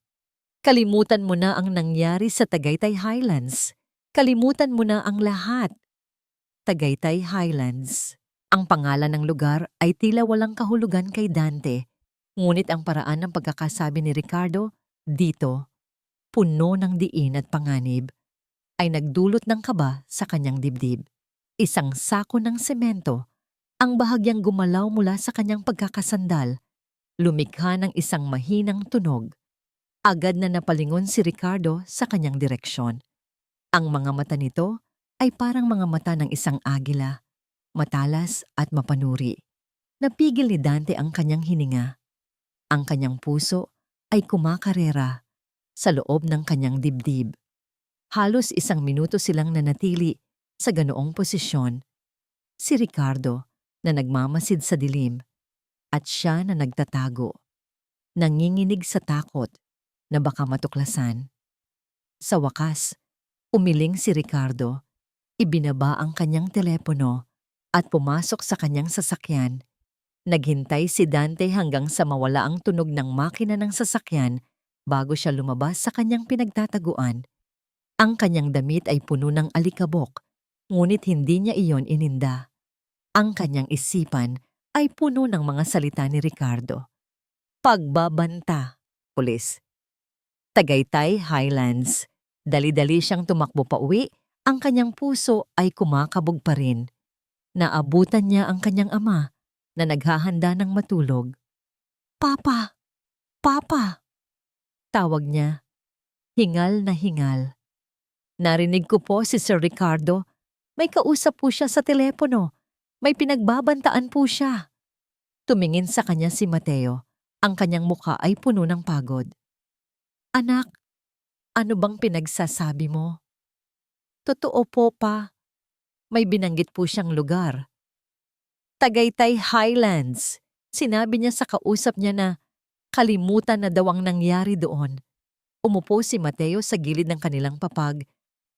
Kalimutan mo na ang nangyari sa Tagaytay Highlands. Kalimutan mo na ang lahat. Tagaytay Highlands. Ang pangalan ng lugar ay tila walang kahulugan kay Dante, ngunit ang paraan ng pagkakasabi ni Ricardo, dito, puno ng diin at panganib, ay nagdulot ng kaba sa kanyang dibdib. Isang sako ng semento, ang bahagyang gumalaw mula sa kanyang pagkakasandal, lumikha ng isang mahinang tunog. Agad na napalingon si Ricardo sa kanyang direksyon. Ang mga mata nito ay parang mga mata ng isang agila, matalas at mapanuri. Napigil ni Dante ang kanyang hininga. Ang kanyang puso ay kumakarera sa loob ng kanyang dibdib. Halos 1 minuto silang nanatili sa ganoong posisyon. Si Ricardo na nagmamasid sa dilim at siya na nagtatago. Nanginginig sa takot na baka matuklasan. Sa wakas, umiling si Ricardo, ibinaba ang kanyang telepono at pumasok sa kanyang sasakyan. Naghintay si Dante hanggang sa mawala ang tunog ng makina ng sasakyan bago siya lumabas sa kanyang pinagtataguan. Ang kanyang damit ay puno ng alikabok, ngunit hindi niya iyon ininda. Ang kanyang isipan ay puno ng mga salita ni Ricardo. Pagbabanta, pulis. Tagaytay Highlands. Dali-dali siyang tumakbo pa uwi, ang kanyang puso ay kumakabog pa rin. Naabutan niya ang kanyang ama na naghahanda ng matulog. Papa! Papa! Tawag niya. Hingal na hingal. Narinig ko po si Sir Ricardo. May kausap po siya sa telepono. May pinagbabantaan po siya. Tumingin sa kanya si Mateo. Ang kanyang mukha ay puno ng pagod. Anak, ano bang pinagsasabi mo? Totoo po pa. May binanggit po siyang lugar. Tagaytay Highlands. Sinabi niya sa kausap niya na kalimutan na daw ang nangyari doon. Umupo si Mateo sa gilid ng kanilang papag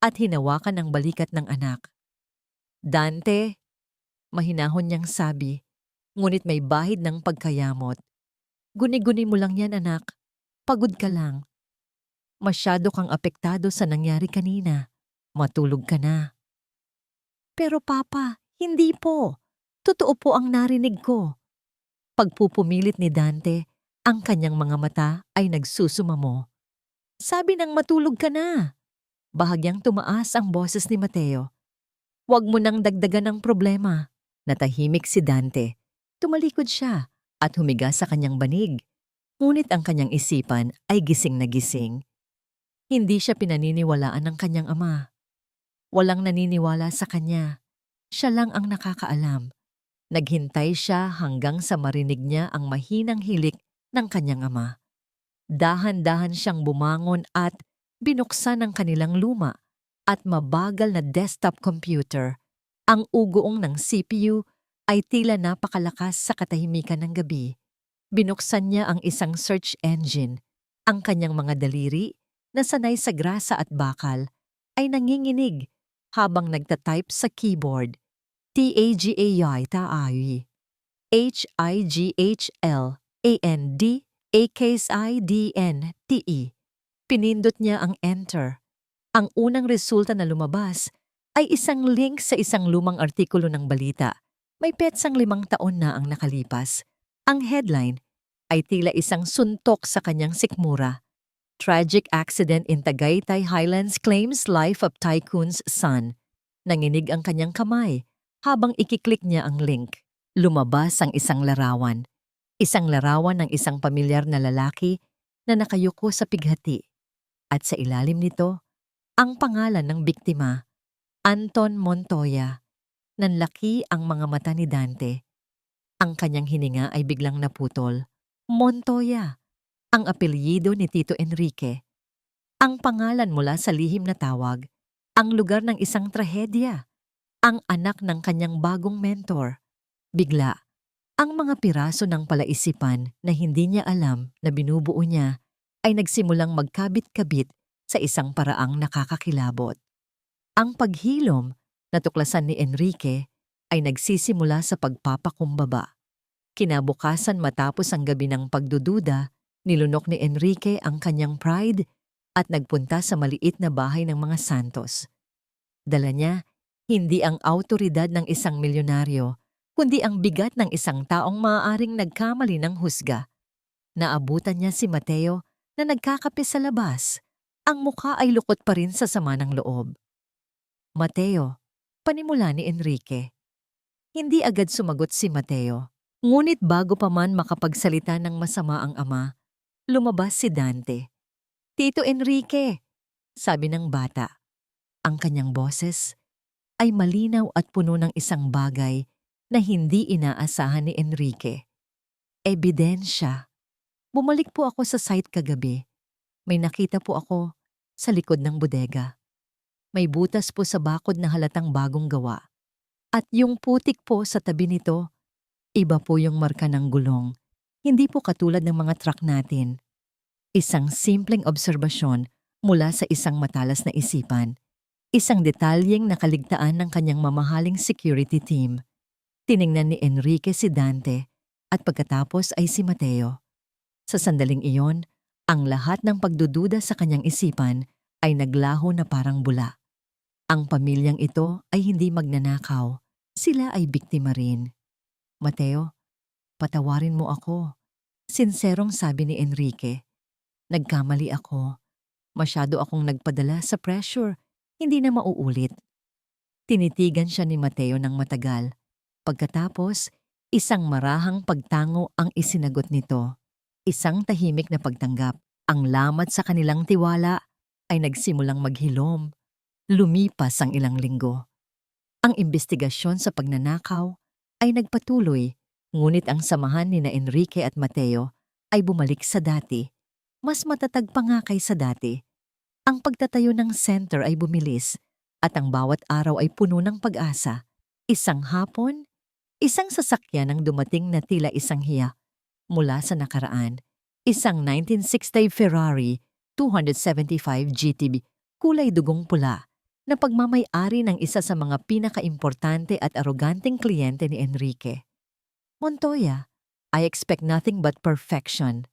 at hinawakan ang balikat ng anak. Dante, mahinahon niyang sabi, ngunit may bahid ng pagkayamot. Guni-guni mo lang yan, anak. Pagod ka lang. Masyado kang apektado sa nangyari kanina. Matulog ka na. Pero Papa, hindi po. Totoo po ang narinig ko. Pagpupumilit ni Dante, ang kanyang mga mata ay nagsusumamo. Sabi nang matulog ka na. Bahagyang tumaas ang boses ni Mateo. Huwag mo nang dagdagan ng problema. Natahimik si Dante. Tumalikod siya at humiga sa kanyang banig. Ngunit ang kanyang isipan ay gising na gising. Hindi siya pinaniniwalaan ng kanyang ama. Walang naniniwala sa kanya. Siya lang ang nakakaalam. Naghintay siya hanggang sa marinig niya ang mahinang hilik ng kanyang ama. Dahan-dahan siyang bumangon at binuksan ang kanilang luma at mabagal na desktop computer. Ang ugoong ng CPU ay tila napakalakas sa katahimikan ng gabi. Binuksan niya ang isang search engine. Ang kanyang mga daliri na sanay sa grasa at bakal ay nanginginig habang nagtatype sa keyboard. T-A-G-A-Y ta-ay. H-I-G-H-L-A-N-D-A-K-S-I-D-N-T-E. Pinindot niya ang enter Ang unang resulta na lumabas ay isang link sa isang lumang artikulo ng balita. May petsang 5 taon na ang nakalipas. Ang headline ay tila isang suntok sa kanyang sikmura. Tragic accident in Tagaytay Highlands claims life of tycoon's son. Nanginig ang kanyang kamay habang ikiklik niya ang link. Lumabas ang isang larawan. Isang larawan ng isang pamilyar na lalaki na nakayuko sa pighati. At sa ilalim nito, ang pangalan ng biktima, Anton Montoya. Nanlaki ang mga mata ni Dante. Ang kanyang hininga ay biglang naputol. Montoya, ang apelyido ni Tito Enrique. Ang pangalan mula sa lihim na tawag, ang lugar ng isang trahedya, ang anak ng kanyang bagong mentor. Bigla, ang mga piraso ng palaisipan na hindi niya alam na binubuo niya ay nagsimulang magkabit-kabit sa isang paraang nakakakilabot. Ang paghilom na tuklasan ni Enrique ay nagsisimula sa pagpapakumbaba. Kinabukasan matapos ang gabi ng pagdududa, nilunok ni Enrique ang kanyang pride at nagpunta sa maliit na bahay ng mga Santos. Dala niya hindi ang awtoridad ng isang milyonaryo, kundi ang bigat ng isang taong maaaring nagkamali ng husga. Naabutan niya si Mateo na nagkakape sa labas. Ang mukha ay lukot pa rin sa sama ng loob. Mateo, panimula ni Enrique. Hindi agad sumagot si Mateo. Ngunit bago pa man makapagsalita ng masama ang ama, lumabas si Dante. Tito Enrique, sabi ng bata. Ang kanyang boses ay malinaw at puno ng isang bagay na hindi inaasahan ni Enrique. Ebidensya. Bumalik po ako sa site kagabi. May nakita po ako sa likod ng bodega. May butas po sa bakod na halatang bagong gawa. At yung putik po sa tabi nito, iba po yung marka ng gulong. Hindi po katulad ng mga truck natin. Isang simpleng obserbasyon mula sa isang matalas na isipan. Isang detalyeng nakaligtaan ng kanyang mamahaling security team. Tiningnan ni Enrique si Dante at pagkatapos ay si Mateo. Sa sandaling iyon, ang lahat ng pagdududa sa kanyang isipan ay naglaho na parang bula. Ang pamilyang ito ay hindi magnanakaw. Sila ay biktima rin. Mateo, patawarin mo ako. Sinserong sabi ni Enrique. Nagkamali ako. Masyado akong nagpadala sa pressure. Hindi na mauulit. Tinitigan siya ni Mateo ng matagal. Pagkatapos, isang marahang pagtango ang isinagot nito. Isang tahimik na pagtanggap. Ang lamat sa kanilang tiwala ay nagsimulang maghilom. Lumipas ang ilang linggo. Ang imbestigasyon sa pagnanakaw ay nagpatuloy, ngunit ang samahan ni na Enrique at Mateo ay bumalik sa dati. Mas matatag pa nga kaysa dati. Ang pagtatayo ng center ay bumilis at ang bawat araw ay puno ng pag-asa. Isang hapon, isang sasakyan ang dumating na tila isang hiya mula sa nakaraan. Isang 1960 Ferrari 275 GTB kulay dugong pula na pagmamay-ari ng isa sa mga pinakaimportante at aroganteng kliyente ni Enrique. Montoya, I expect nothing but perfection,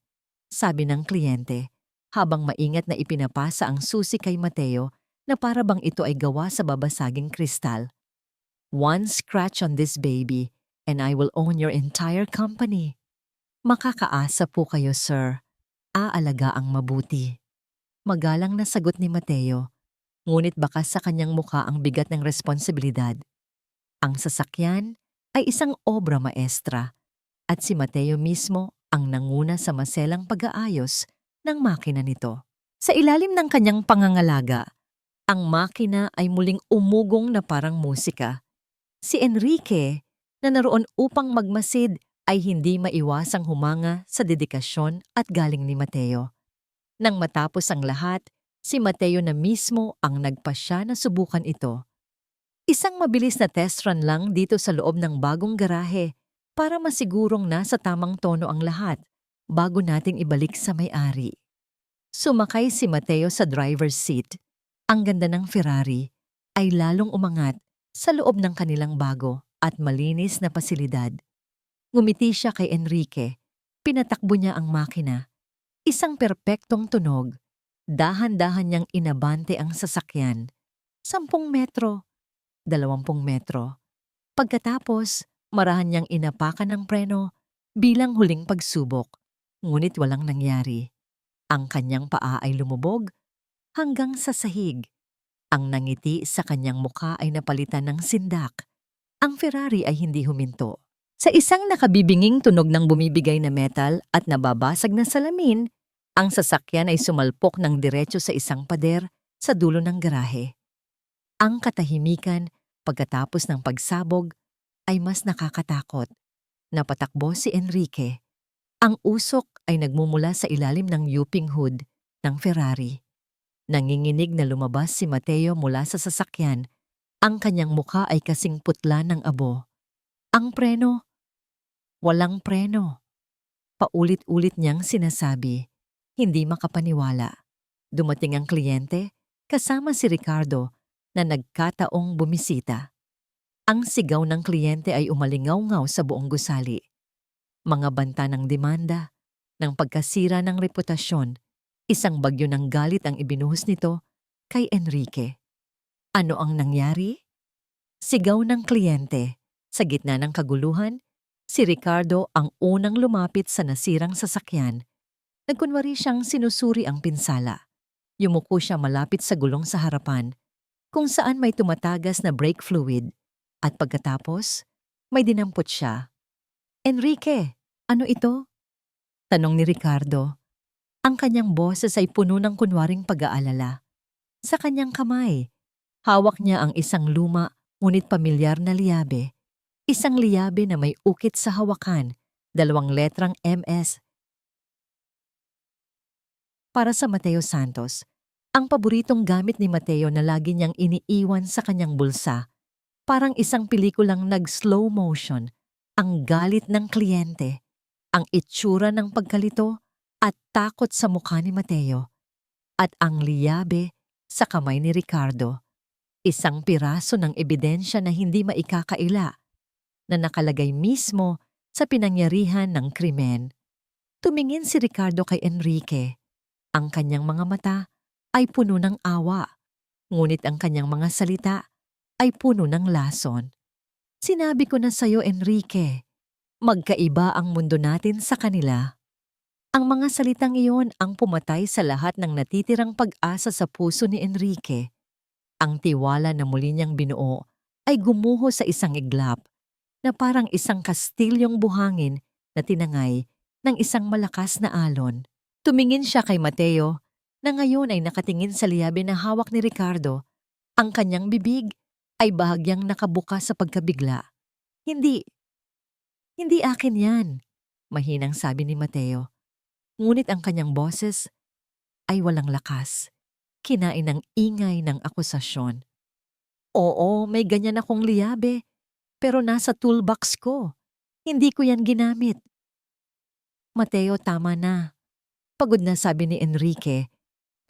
sabi ng kliyente, habang maingat na ipinapasa ang susi kay Mateo na para bang ito ay gawa sa babasaging kristal. One scratch on this baby and I will own your entire company. Makakaasa po kayo, sir. Aalaga ang mabuti. Magalang na sagot ni Mateo, ngunit bakas sa kanyang mukha ang bigat ng responsibilidad. Ang sasakyan ay isang obra maestra at si Mateo mismo ang nanguna sa maselang pag-aayos ng makina nito. Sa ilalim ng kanyang pangangalaga, ang makina ay muling umugong na parang musika. Si Enrique, na naroon upang magmasid, ay hindi maiwasang humanga sa dedikasyon at galing ni Mateo. Nang matapos ang lahat, si Mateo na mismo ang nagpasya na subukan ito. Isang mabilis na test run lang dito sa loob ng bagong garahe para masigurong nasa tamang tono ang lahat bago nating ibalik sa may-ari. Sumakay si Mateo sa driver's seat. Ang ganda ng Ferrari ay lalong umangat sa loob ng kanilang bago at malinis na pasilidad. Ngumiti siya kay Enrique. Pinatakbo niya ang makina. Isang perpektong tunog. Dahan-dahan niyang inabante ang sasakyan. 10 metro, 20 metro. Pagkatapos, marahan niyang inapakan ng preno bilang huling pagsubok. Ngunit walang nangyari. Ang kanyang paa ay lumubog hanggang sa sahig. Ang nangiti sa kanyang mukha ay napalitan ng sindak. Ang Ferrari ay hindi huminto. Sa isang nakabibinging tunog ng bumibigay na metal at nababasag na salamin, ang sasakyan ay sumalpok ng diretso sa isang pader sa dulo ng garahe. Ang katahimikan pagkatapos ng pagsabog ay mas nakakatakot. Napatakbo si Enrique. Ang usok ay nagmumula sa ilalim ng yuping hood ng Ferrari. Nanginginig na lumabas si Mateo mula sa sasakyan. Ang kanyang mukha ay kasing putla ng abo. Ang preno, walang preno. Paulit-ulit niyang sinasabi, hindi makapaniwala. Dumating ang kliyente, kasama si Ricardo na nagkataong bumisita. Ang sigaw ng kliyente ay umalingaw-ngaw sa buong gusali. Mga banta ng demanda, ng pagkasira ng reputasyon, isang bagyo ng galit ang ibinuhos nito kay Enrique. Ano ang nangyari? Sigaw ng kliyente. Sa gitna ng kaguluhan, si Ricardo ang unang lumapit sa nasirang sasakyan. Nagkunwari siyang sinusuri ang pinsala. Yumuko siya malapit sa gulong sa harapan, kung saan may tumatagas na brake fluid. At pagkatapos, may dinampot siya. Enrique, ano ito? Tanong ni Ricardo. Ang kanyang boses ay puno ng kunwaring pag-aalala. Sa kanyang kamay, hawak niya ang isang luma ngunit pamilyar na liyabe. Isang liyabe na may ukit sa hawakan, 2 letrang MS. Para sa Mateo Santos, ang paboritong gamit ni Mateo na lagi niyang iniiwan sa kanyang bulsa, parang isang pelikulang nag-slow motion, ang galit ng kliyente, ang itsura ng pagkalito at takot sa mukha ni Mateo, at ang liyabe sa kamay ni Ricardo. Isang piraso ng ebidensya na hindi maikakaila, na nakalagay mismo sa pinangyarihan ng krimen. Tumingin si Ricardo kay Enrique. Ang kanyang mga mata ay puno ng awa, ngunit ang kanyang mga salita ay puno ng lason. Sinabi ko na sa'yo, Enrique, magkaiba ang mundo natin sa kanila. Ang mga salitang iyon ang pumatay sa lahat ng natitirang pag-asa sa puso ni Enrique. Ang tiwala na muli niyang binuo ay gumuho sa isang iglap na parang isang kastilyong buhangin na tinangay ng isang malakas na alon. Tumingin siya kay Mateo na ngayon ay nakatingin sa liyabe na hawak ni Ricardo. Ang kanyang bibig ay bahagyang nakabuka sa pagkabigla. Hindi akin yan, mahinang sabi ni Mateo. Ngunit ang kanyang boses ay walang lakas, kinain ng ingay ng akusasyon. Oo, may ganyan akong liyabe, pero nasa toolbox ko. Hindi ko yan ginamit. Mateo, tama na. Pagod na sabi ni Enrique.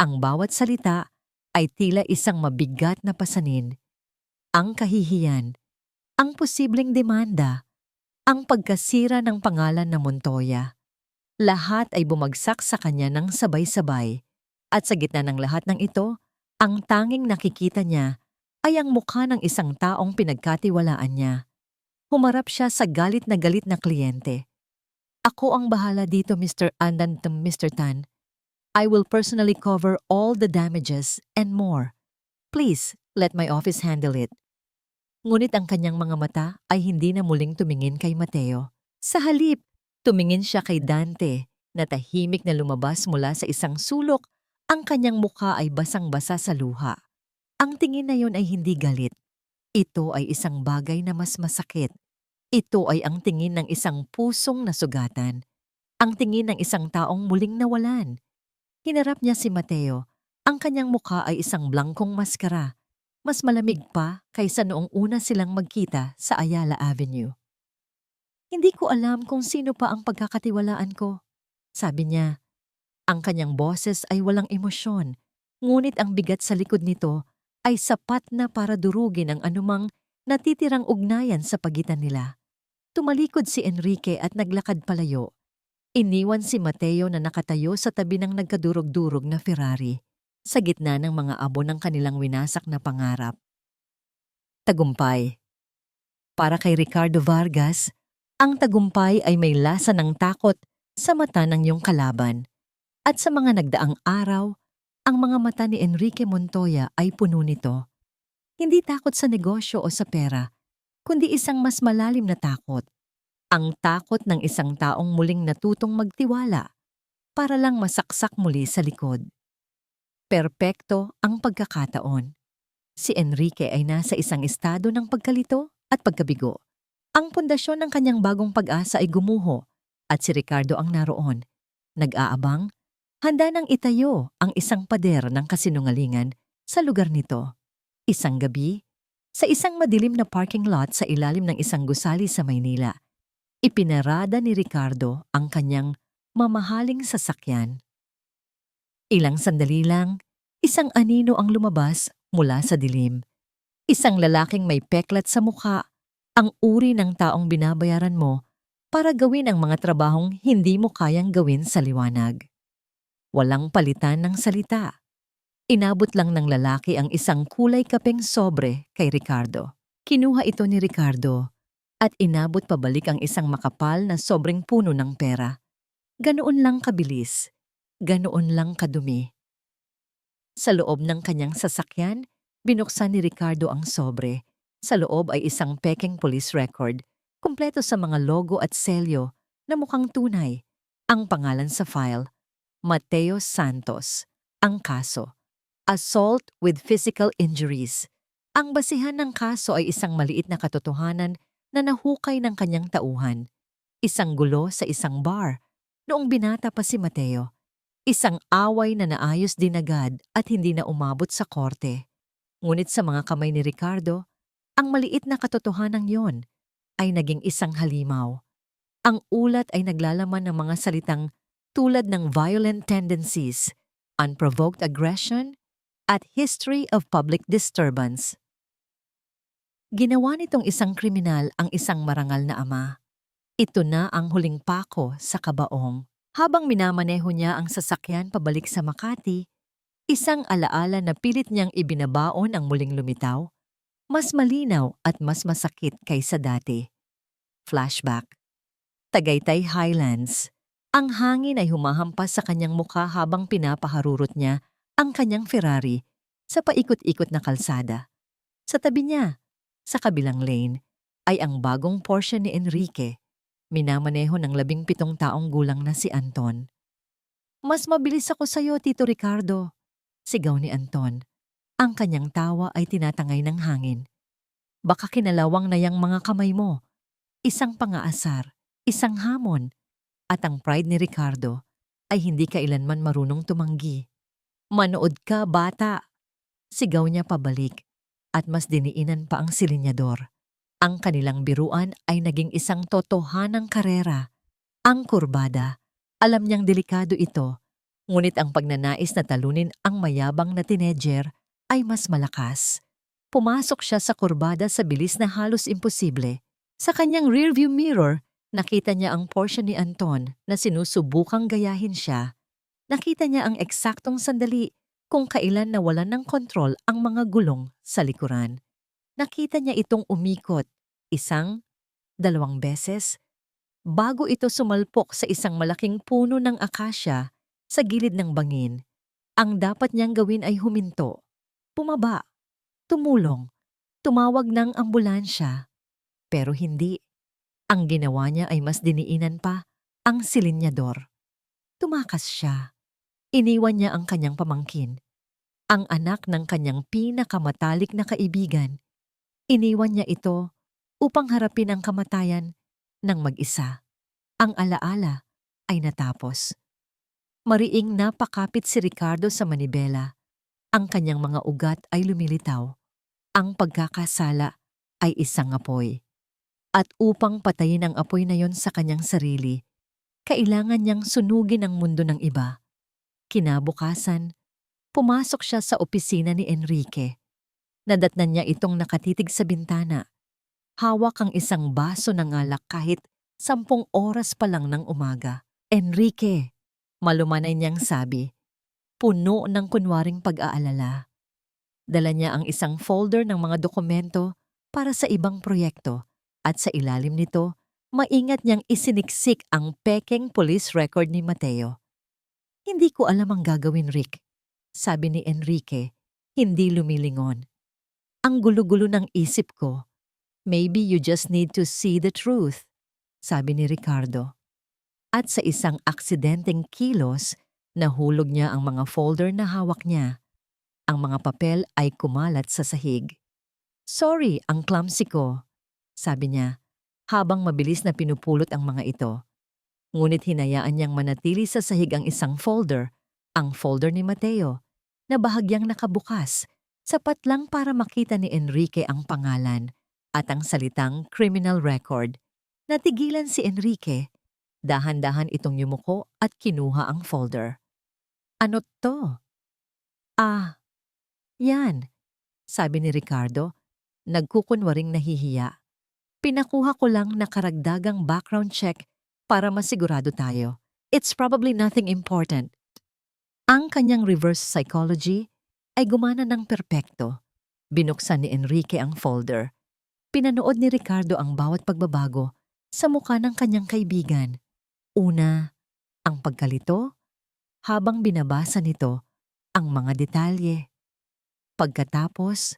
Ang bawat salita ay tila isang mabigat na pasanin. Ang kahihiyan, ang posibleng demanda, ang pagkasira ng pangalan ng Montoya. Lahat ay bumagsak sa kanya ng sabay-sabay. At sa gitna ng lahat ng ito, ang tanging nakikita niya ay ang mukha ng isang taong pinagkatiwalaan niya. Humarap siya sa galit na kliyente. Ako ang bahala dito, Mr. Mr. Tan. I will personally cover all the damages and more. Please, let my office handle it. Ngunit ang kanyang mga mata ay hindi na muling tumingin kay Mateo. Sa halip, tumingin siya kay Dante na tahimik na lumabas mula sa isang sulok. Ang kanyang mukha ay basang-basa sa luha. Ang tingin na yon ay hindi galit. Ito ay isang bagay na mas masakit. Ito ay ang tingin ng isang pusong nasugatan. Ang tingin ng isang taong muling nawalan. Hinarap niya si Mateo. Ang kanyang mukha ay isang blangkong maskara. Mas malamig pa kaysa noong una silang magkita sa Ayala Avenue. Hindi ko alam kung sino pa ang pagkakatiwalaan ko, sabi niya. Ang kanyang boses ay walang emosyon, ngunit ang bigat sa likod nito ay sapat na para durugin ang anumang natitirang ugnayan sa pagitan nila. Tumalikod si Enrique at naglakad palayo. Iniwan si Mateo na nakatayo sa tabi ng nagkadurog-durog na Ferrari. sa gitna ng mga abo ng kanilang winasak na pangarap. Tagumpay. Para kay Ricardo Vargas, ang tagumpay ay may lasa ng takot sa mata ng iyong kalaban. At sa mga nagdaang araw, ang mga mata ni Enrique Montoya ay puno nito. Hindi takot sa negosyo o sa pera, kundi isang mas malalim na takot. Ang takot ng isang taong muling natutong magtiwala para lang masaksak muli sa likod. Perpekto ang pagkakataon. Si Enrique ay nasa isang estado ng pagkalito at pagkabigo. Ang pundasyon ng kanyang bagong pag-asa ay gumuho at si Ricardo ang naroon. Nag-aabang, handa nang itayo ang isang pader ng kasinungalingan sa lugar nito. Isang gabi, sa isang madilim na parking lot sa ilalim ng isang gusali sa Maynila, ipinarada ni Ricardo ang kanyang mamahaling sasakyan. Ilang sandali lang, isang anino ang lumabas mula sa dilim. Isang lalaking may peklat sa mukha, ang uri ng taong binabayaran mo para gawin ang mga trabahong hindi mo kayang gawin sa liwanag. Walang palitan ng salita. Inabot lang ng lalaki ang isang kulay kapeng sobre kay Ricardo. Kinuha ito ni Ricardo at inabot pabalik ang isang makapal na sobreng puno ng pera. Ganoon lang kabilis, ganoon lang kadumi. Sa loob ng kanyang sasakyan, binuksan ni Ricardo ang sobre. Sa loob ay isang pekeng police record, kumpleto sa mga logo at selyo na mukhang tunay. Ang pangalan sa file, Mateo Santos. Ang kaso, assault with physical injuries. Ang basihan ng kaso ay isang maliit na katotohanan na nahukay ng kanyang tauhan. Isang gulo sa isang bar noong binata pa si Mateo. Isang away na naayos din agad at hindi na umabot sa korte. Ngunit sa mga kamay ni Ricardo, ang maliit na katotohanan yon ay naging isang halimaw. Ang ulat ay naglalaman ng mga salitang tulad ng violent tendencies, unprovoked aggression, at history of public disturbance. Ginawa nitong isang kriminal ang isang marangal na ama. Ito na ang huling pako sa kabaong. Habang minamaneho niya ang sasakyan pabalik sa Makati, isang alaala na pilit niyang ibinabaon ang muling lumitaw, mas malinaw at mas masakit kaysa dati. Flashback. Tagaytay Highlands. Ang hangin ay humahampas sa kanyang mukha habang pinapaharurot niya ang kanyang Ferrari sa paikot-ikot na kalsada. Sa tabi niya, sa kabilang lane, ay ang bagong Porsche ni Enrique. Minamaneho ng 17 taong gulang na si Anton. "Mas mabilis ako sa'yo, Tito Ricardo," sigaw ni Anton. Ang kanyang tawa ay tinatangay ng hangin. "Baka kinalawang na yang mga kamay mo." Isang pangaasar, isang hamon, at ang pride ni Ricardo ay hindi kailanman marunong tumanggi. "Manood ka, bata!" Sigaw niya pabalik, at mas diniinan pa ang silinyador. Ang kanilang biruan ay naging isang totohanang karera. Ang kurbada, alam niyang delikado ito, ngunit ang pagnanais na talunin ang mayabang na teenager ay mas malakas. Pumasok siya sa kurbada sa bilis na halos imposible. Sa kanyang rearview mirror, nakita niya ang Porsche ni Anton na sinusubukang gayahin siya. Nakita niya ang eksaktong sandali kung kailan nawalan ng kontrol ang mga gulong sa likuran. Nakita niya itong umikot, 1, 2 beses, bago ito sumalpok sa isang malaking puno ng akasya sa gilid ng bangin. Ang dapat niyang gawin ay huminto, bumaba, tumulong, tumawag ng ambulansya. Pero hindi. Ang ginawa niya ay mas diniinan pa ang silinyador. Tumakas siya. Iniwan niya ang kanyang pamangkin, ang anak ng kanyang pinakamatalik na kaibigan. Iniwan niya ito upang harapin ang kamatayan ng mag-isa. Ang alaala ay natapos. Mariing napakapit si Ricardo sa manibela. Ang kanyang mga ugat ay lumilitaw. Ang pagkakasala ay isang apoy. At upang patayin ang apoy na yon sa kanyang sarili, kailangan niyang sunugin ang mundo ng iba. Kinabukasan, pumasok siya sa opisina ni Enrique. Nadatnan niya itong nakatitig sa bintana. Hawak ang isang baso ng alak kahit 10 oras pa lang ng umaga. "Enrique," malumanay niyang sabi, puno ng kunwaring pag-aalala. Dala niya ang isang folder ng mga dokumento para sa ibang proyekto at sa ilalim nito, maingat niyang isiniksik ang pekeng police record ni Mateo. Hindi ko alam ang gagawin, Rick, sabi ni Enrique, hindi lumilingon. Ang gulo-gulo ng isip ko. Maybe you just need to see the truth, sabi ni Ricardo. At sa isang aksidenteng kilos, nahulog niya ang mga folder na hawak niya. Ang mga papel ay kumalat sa sahig. Sorry, ang clumsy ko, sabi niya, habang mabilis na pinupulot ang mga ito. Ngunit hinayaan niyang manatili sa sahig ang isang folder, ang folder ni Mateo, na bahagyang nakabukas, sapat lang para makita ni Enrique ang pangalan at ang salitang criminal record. Natigilan si Enrique. Dahan-dahan itong yumuko at kinuha ang folder. Ano to? Ah, yan, sabi ni Ricardo, nagkukunwaring nahihiya. Pinakuha ko lang na karagdagang background check para masigurado tayo. It's probably nothing important. Ang kanyang reverse psychology ay gumana ng perpekto. Binuksan ni Enrique ang folder. Pinanood ni Ricardo ang bawat pagbabago sa mukha ng kanyang kaibigan. Una, ang pagkalito, habang binabasa nito ang mga detalye. Pagkatapos,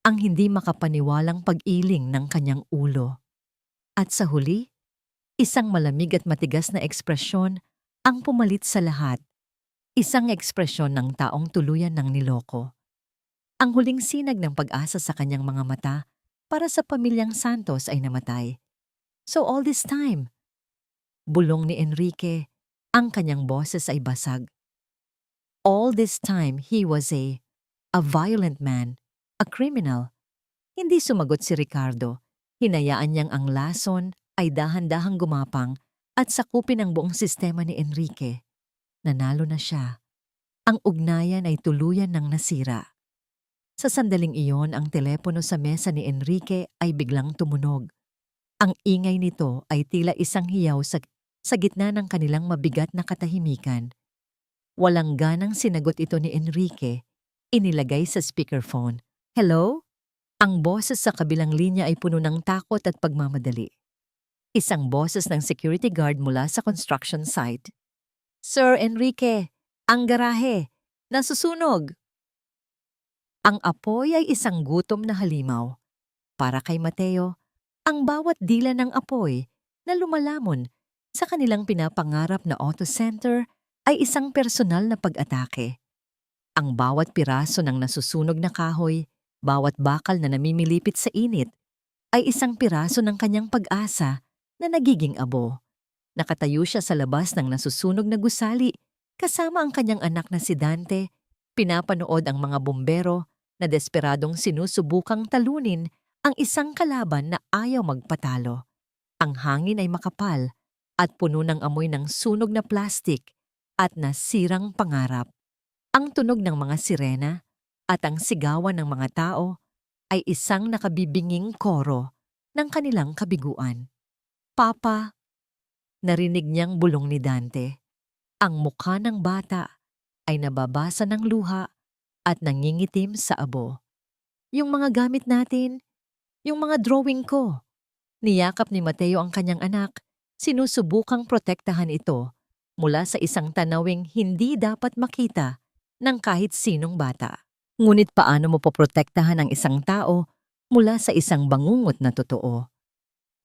ang hindi makapaniwalang pag-iling ng kanyang ulo. At sa huli, isang malamig at matigas na ekspresyon ang pumalit sa lahat. Isang ekspresyon ng taong tuluyan ng niloko. Ang huling sinag ng pag-asa sa kanyang mga mata para sa pamilyang Santos ay namatay. So all this time, bulong ni Enrique, ang kanyang boses ay basag. All this time he was a violent man, a criminal. Hindi sumagot si Ricardo. Hinayaan niyang ang lason ay dahan-dahang gumapang at sakupin ang buong sistema ni Enrique. Nanalo na siya. Ang ugnayan ay tuluyan ng nasira. Sa sandaling iyon, ang telepono sa mesa ni Enrique ay biglang tumunog. Ang ingay nito ay tila isang hiyaw sa gitna ng kanilang mabigat na katahimikan. Walang ganang sinagot ito ni Enrique. Inilagay sa speakerphone. Hello? Ang boses sa kabilang linya ay puno ng takot at pagmamadali. Isang boses ng security guard mula sa construction site. Sir Enrique, ang garahe, nasusunog. Ang apoy ay isang gutom na halimaw. Para kay Mateo, ang bawat dila ng apoy na lumalamon sa kanilang pinapangarap na auto center ay isang personal na pag-atake. Ang bawat piraso ng nasusunog na kahoy, bawat bakal na namimilipit sa init, ay isang piraso ng kanyang pag-asa na nagiging abo. Nakatayo siya sa labas ng nasusunog na gusali, kasama ang kanyang anak na si Dante, pinapanood ang mga bombero na desperadong sinusubukang talunin ang isang kalaban na ayaw magpatalo. Ang hangin ay makapal at puno ng amoy ng sunog na plastik at nasirang pangarap. Ang tunog ng mga sirena at ang sigawan ng mga tao ay isang nakabibinging koro ng kanilang kabiguan. Papa, narinig niyang bulong ni Dante. Ang mukha ng bata ay nababasa ng luha at nangingitim sa abo. Yung mga gamit natin, yung mga drawing ko. Niyakap ni Mateo ang kanyang anak, sinusubukang protektahan ito mula sa isang tanawing hindi dapat makita ng kahit sinong bata. Ngunit paano mo poprotektahan ang isang tao mula sa isang bangungot na totoo?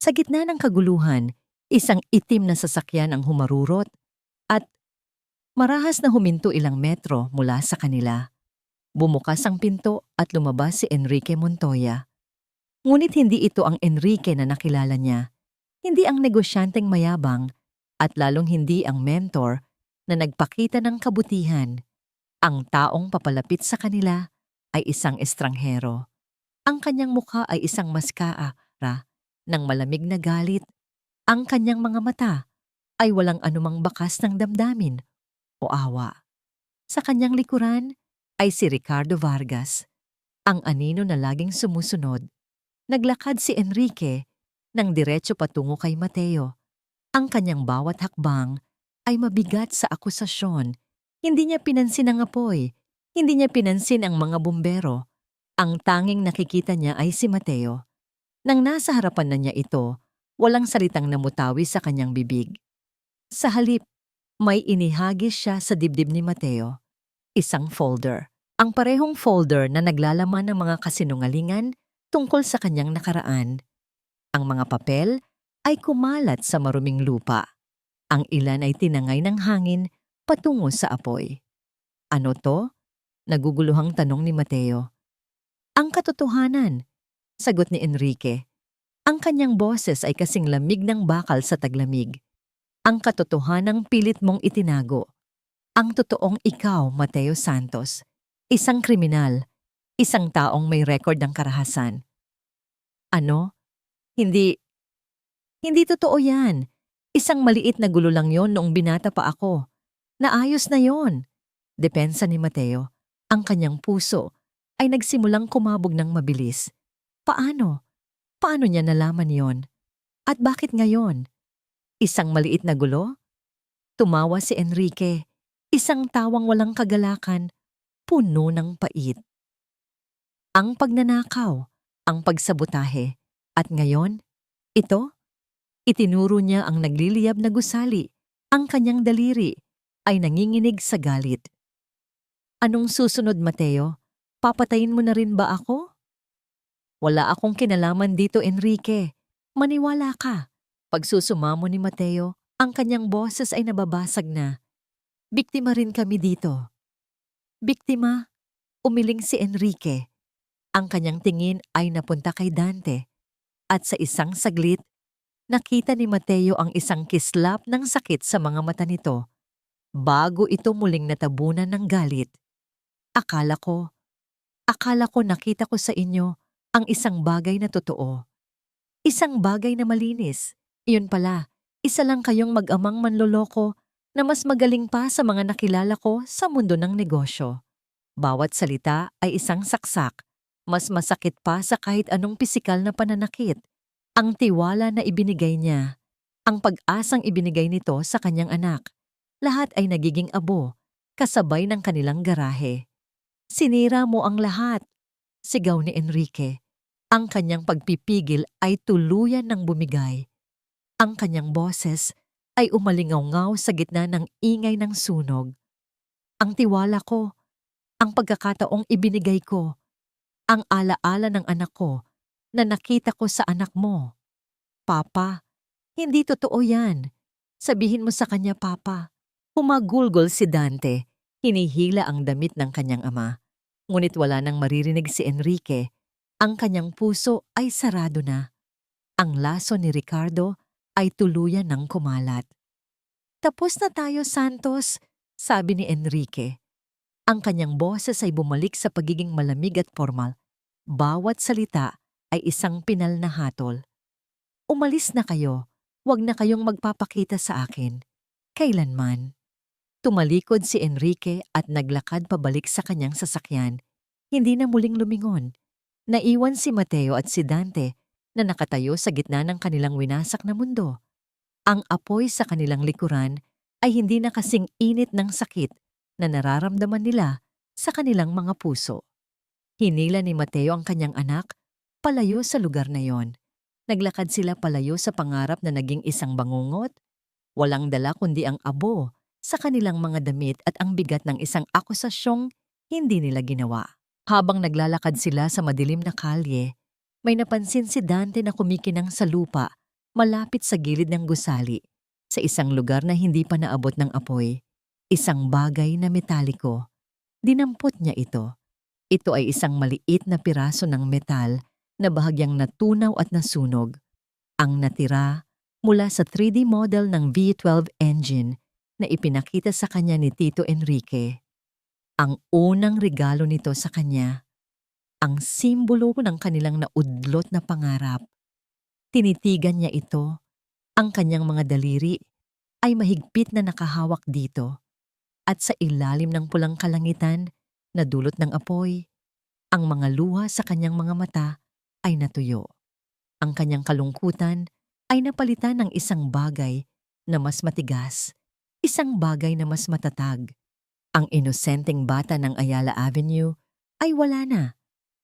Sa gitna ng kaguluhan, isang itim na sasakyan ang humarurot at marahas na huminto ilang metro mula sa kanila. Bumukas ang pinto at lumabas si Enrique Montoya. Ngunit hindi ito ang Enrique na nakilala niya. Hindi ang negosyanteng mayabang at lalong hindi ang mentor na nagpakita ng kabutihan. Ang taong papalapit sa kanila ay isang estranghero. Ang kanyang mukha ay isang maskara ng malamig na galit. Ang kanyang mga mata ay walang anumang bakas ng damdamin o awa. Sa kanyang likuran ay si Ricardo Vargas, ang anino na laging sumusunod. Naglakad si Enrique ng diretso patungo kay Mateo. Ang kanyang bawat hakbang ay mabigat sa akusasyon, Hindi niya pinansin ang apoy. Hindi niya pinansin ang mga bumbero. Ang tanging nakikita niya ay si Mateo. Nang nasa harapan na niya ito, walang salitang namutawi sa kanyang bibig. Sa halip, may inihagis siya sa dibdib ni Mateo. Isang folder. Ang parehong folder na naglalaman ng mga kasinungalingan tungkol sa kanyang nakaraan. Ang mga papel ay kumalat sa maruming lupa. Ang ilan ay tinangay ng hangin patungo sa apoy. Ano to? Naguguluhang tanong ni Mateo. Ang katotohanan, sagot ni Enrique. Ang kanyang boses ay kasing lamig ng bakal sa taglamig. Ang katotohanang pilit mong itinago. Ang totoong ikaw, Mateo Santos. Isang kriminal. Isang taong may record ng karahasan. Ano? Hindi totoo yan. Isang maliit na gulo lang yon noong binata pa ako. Naayos na yon. Depensa ni Mateo. Ang kanyang puso ay nagsimulang kumabog ng mabilis. Paano? Paano niya nalaman yon? At bakit ngayon? Isang maliit na gulo? Tumawa si Enrique. Isang tawang walang kagalakan, puno ng pait. Ang pagnanakaw, ang pagsabotahe, at ngayon, ito? Itinuro niya ang nagliliyab na gusali. Ang kanyang daliri ay nanginginig sa galit. Anong susunod, Mateo? Papatayin mo na rin ba ako? Wala akong kinalaman dito, Enrique. Maniwala ka. Pagsusumamo ni Mateo, ang kanyang boses ay nababasag na. Biktima rin kami dito. Biktima? Umiling si Enrique. Ang kanyang tingin ay napunta kay Dante. At sa isang saglit, nakita ni Mateo ang isang kislap ng sakit sa mga mata nito bago ito muling natabunan ng galit. Akala ko nakita ko sa inyo ang isang bagay na totoo. Isang bagay na malinis. Iyon pala, isa lang kayong mag-amang manloloko na mas magaling pa sa mga nakilala ko sa mundo ng negosyo. Bawat salita ay isang saksak. Mas masakit pa sa kahit anong pisikal na pananakit. Ang tiwala na ibinigay niya. Ang pag-asang ibinigay nito sa kanyang anak. Lahat ay nagiging abo, kasabay ng kanilang garahe. Sinira mo ang lahat, sigaw ni Enrique. Ang kanyang pagpipigil ay tuluyan ng bumigay. Ang kanyang boses ay umalingaw-ngaw sa gitna ng ingay ng sunog. Ang tiwala ko, ang pagkakataong ibinigay ko, ang alaala ng anak ko na nakita ko sa anak mo. Papa, hindi totoo yan. Sabihin mo sa kanya, Papa. Humagulgol si Dante, hinihila ang damit ng kanyang ama. Ngunit wala nang maririnig si Enrique. Ang kanyang puso ay sarado na. Ang laso ni Ricardo ay tuluyan ng kumalat. Tapos na tayo, Santos, sabi ni Enrique. Ang kanyang boses ay bumalik sa pagiging malamig at formal. Bawat salita ay isang pinal na hatol. Umalis na kayo. Huwag na kayong magpapakita sa akin. Kailanman. Tumalikod si Enrique at naglakad pabalik sa kanyang sasakyan. Hindi na muling lumingon. Naiwan si Mateo at si Dante na nakatayo sa gitna ng kanilang winasak na mundo. Ang apoy sa kanilang likuran ay hindi na kasing init ng sakit na nararamdaman nila sa kanilang mga puso. Hinila ni Mateo ang kanyang anak palayo sa lugar na yon. Naglakad sila palayo sa pangarap na naging isang bangungot. Walang dala kundi ang abo sa kanilang mga damit at ang bigat ng isang akusasyong hindi nila ginawa. Habang naglalakad sila sa madilim na kalye, may napansin si Dante na kumikinang sa lupa malapit sa gilid ng gusali, sa isang lugar na hindi pa naabot ng apoy. Isang bagay na metaliko. Dinampot niya ito. Ito ay isang maliit na piraso ng metal na bahagyang natunaw at nasunog. Ang natira mula sa 3D model ng V12 engine na ipinakita sa kanya ni Tito Enrique. Ang unang regalo nito sa kanya, ang simbolo ng kanilang naudlot na pangarap. Tinitigan niya ito, ang kanyang mga daliri ay mahigpit na nakahawak dito, at sa ilalim ng pulang kalangitan na dulot ng apoy, ang mga luha sa kanyang mga mata ay natuyo. Ang kanyang kalungkutan ay napalitan ng isang bagay na mas matigas, isang bagay na mas matatag. Ang inosenteng bata ng Ayala Avenue ay wala na.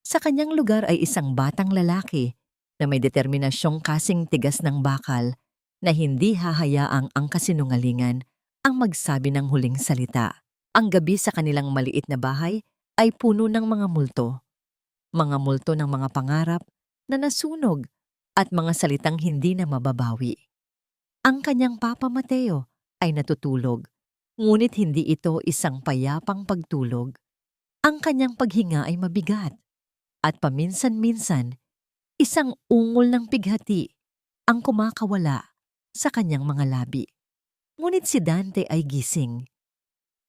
Sa kanyang lugar ay isang batang lalaki na may determinasyong kasing tigas ng bakal na hindi hahayaang ang kasinungalingan ang magsabi ng huling salita. Ang gabi sa kanilang maliit na bahay ay puno ng mga multo ng mga pangarap na nasunog at mga salitang hindi na mababawi. Ang kanyang Papa Mateo ay natutulog, ngunit hindi ito isang payapang pagtulog. Ang kanyang paghinga ay mabigat at paminsan-minsan isang ungol ng pighati ang kumakawala sa kanyang mga labi. Ngunit si Dante ay gising.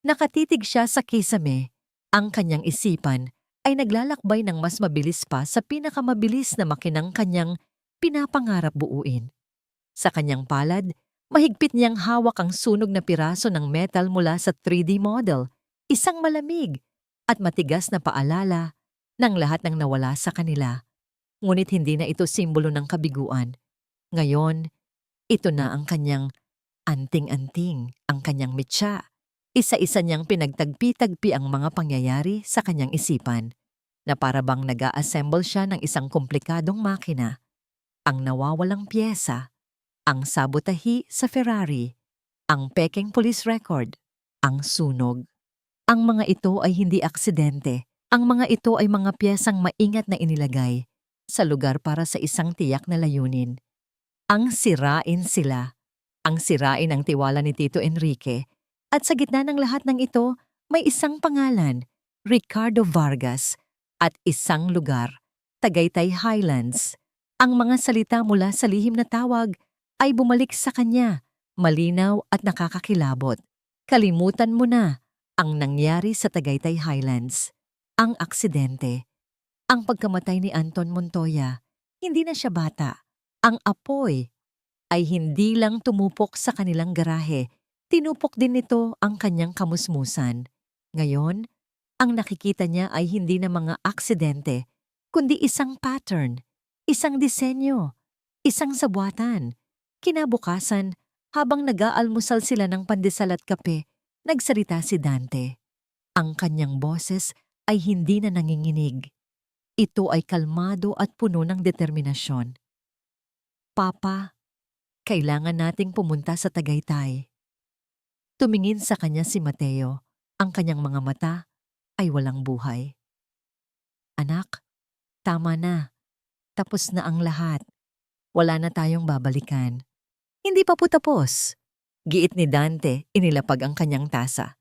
Nakatitig siya sa kisame, ang kanyang isipan ay naglalakbay ng mas mabilis pa sa pinakamabilis na makinang kanyang pinapangarap buuin. Sa kanyang palad, mahigpit niyang hawak ang sunog na piraso ng metal mula sa 3D model, isang malamig at matigas na paalala ng lahat ng nawala sa kanila. Ngunit hindi na ito simbolo ng kabiguan. Ngayon, ito na ang kanyang anting-anting, ang kanyang mitya. Isa-isa niyang pinagtagpi-tagpi ang mga pangyayari sa kanyang isipan na para bang nag-a-assemble siya ng isang komplikadong makina. Ang nawawalang pyesa, ang sabotahi sa Ferrari, ang pekeng police record, ang sunog. Ang mga ito ay hindi aksidente. Ang mga ito ay mga piyesang maingat na inilagay sa lugar para sa isang tiyak na layunin. Ang sirain sila. Ang sirain ang tiwala ni Tito Enrique. At sa gitna ng lahat ng ito, may isang pangalan, Ricardo Vargas, at isang lugar, Tagaytay Highlands. Ang mga salita mula sa lihim na tawag ay bumalik sa kanya, malinaw at nakakakilabot. Kalimutan mo na ang nangyari sa Tagaytay Highlands. Ang aksidente. Ang pagkamatay ni Anton Montoya, hindi na siya bata. Ang apoy ay hindi lang tumupok sa kanilang garahe, tinupok din nito ang kanyang kamusmusan. Ngayon, ang nakikita niya ay hindi na mga aksidente, kundi isang pattern, isang disenyo, isang sabuatan. Kinabukasan, habang nag-aalmusal sila ng pandesal at kape, nagsalita si Dante. Ang kanyang boses ay hindi na nanginginig. Ito ay kalmado at puno ng determinasyon. Papa, kailangan nating pumunta sa Tagaytay. Tumingin sa kanya si Mateo. Ang kanyang mga mata ay walang buhay. Anak, tama na. Tapos na ang lahat. Wala na tayong babalikan. Hindi pa po tapos. Giit ni Dante, inilapag ang kanyang tasa.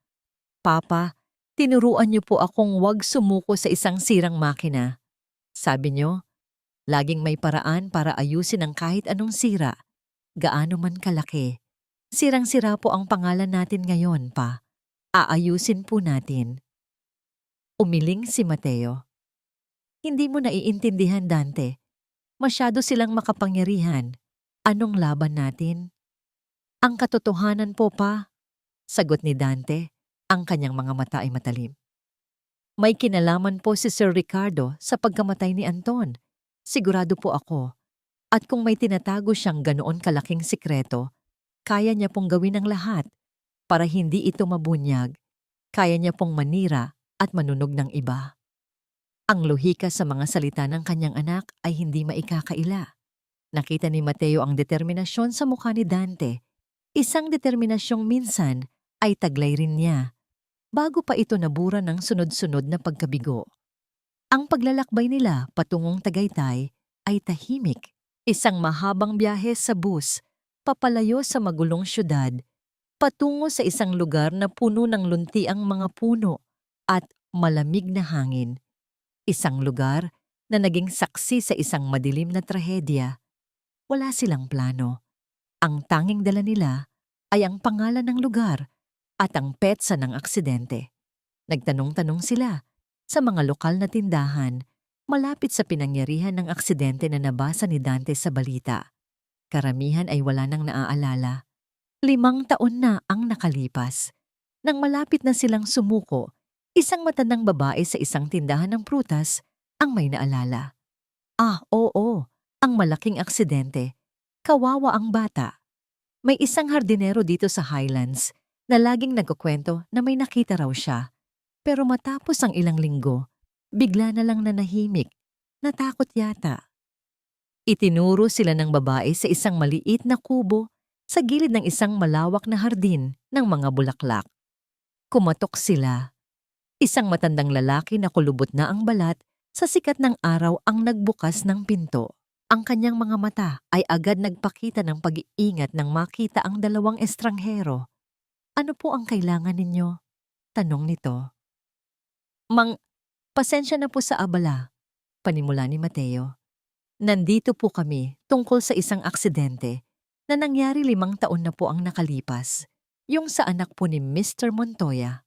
Papa, tinuruan niyo po akong huwag sumuko sa isang sirang makina. Sabi niyo, laging may paraan para ayusin ang kahit anong sira, gaano man kalaki. Sirang-sira po ang pangalan natin ngayon, pa. Aayusin po natin. Umiling si Mateo. Hindi mo naiintindihan, Dante. Masyado silang makapangyarihan. Anong laban natin? Ang katotohanan po, pa. Sagot ni Dante, ang kanyang mga mata ay matalim. May kinalaman po si Sir Ricardo sa pagkamatay ni Anton. Sigurado po ako. At kung may tinatago siyang ganoon kalaking sikreto, kaya niya pong gawin ang lahat para hindi ito mabunyag. Kaya niya pong manira at manunog ng iba. Ang lohika sa mga salita ng kanyang anak ay hindi maikakaila. Nakita ni Mateo ang determinasyon sa mukha ni Dante. Isang determinasyong minsan ay taglay rin niya, bago pa ito nabura ng sunod-sunod na pagkabigo. Ang paglalakbay nila patungong Tagaytay ay tahimik. Isang mahabang biyahe sa bus, papalayo sa magulong syudad, patungo sa isang lugar na puno ng luntiang mga puno at malamig na hangin. Isang lugar na naging saksi sa isang madilim na trahedya. Wala silang plano. Ang tanging dala nila ay ang pangalan ng lugar at ang petsa ng aksidente. Nagtanong-tanong sila sa mga lokal na tindahan malapit sa pinangyarihan ng aksidente na nabasa ni Dante sa balita. Karamihan ay wala nang naaalala. 5 taon na ang nakalipas. Nang malapit na silang sumuko, isang matandang babae sa isang tindahan ng prutas ang may naalala. Ah, oo, ang malaking aksidente. Kawawa ang bata. May isang hardinero dito sa Highlands na laging nagkukwento na may nakita raw siya. Pero matapos ang ilang linggo, bigla na lang nanahimik, natakot yata. Itinuro sila ng babae sa isang maliit na kubo sa gilid ng isang malawak na hardin ng mga bulaklak. Kumatok sila. Isang matandang lalaki na kulubot na ang balat sa sikat ng araw ang nagbukas ng pinto. Ang kanyang mga mata ay agad nagpakita ng pag-iingat nang makita ang dalawang estranghero. "Ano po ang kailangan ninyo?" tanong nito. Pasensya na po sa abala," panimula ni Mateo. "Nandito po kami tungkol sa isang aksidente na nangyari 5 taon na po ang nakalipas, yung sa anak po ni Mr. Montoya."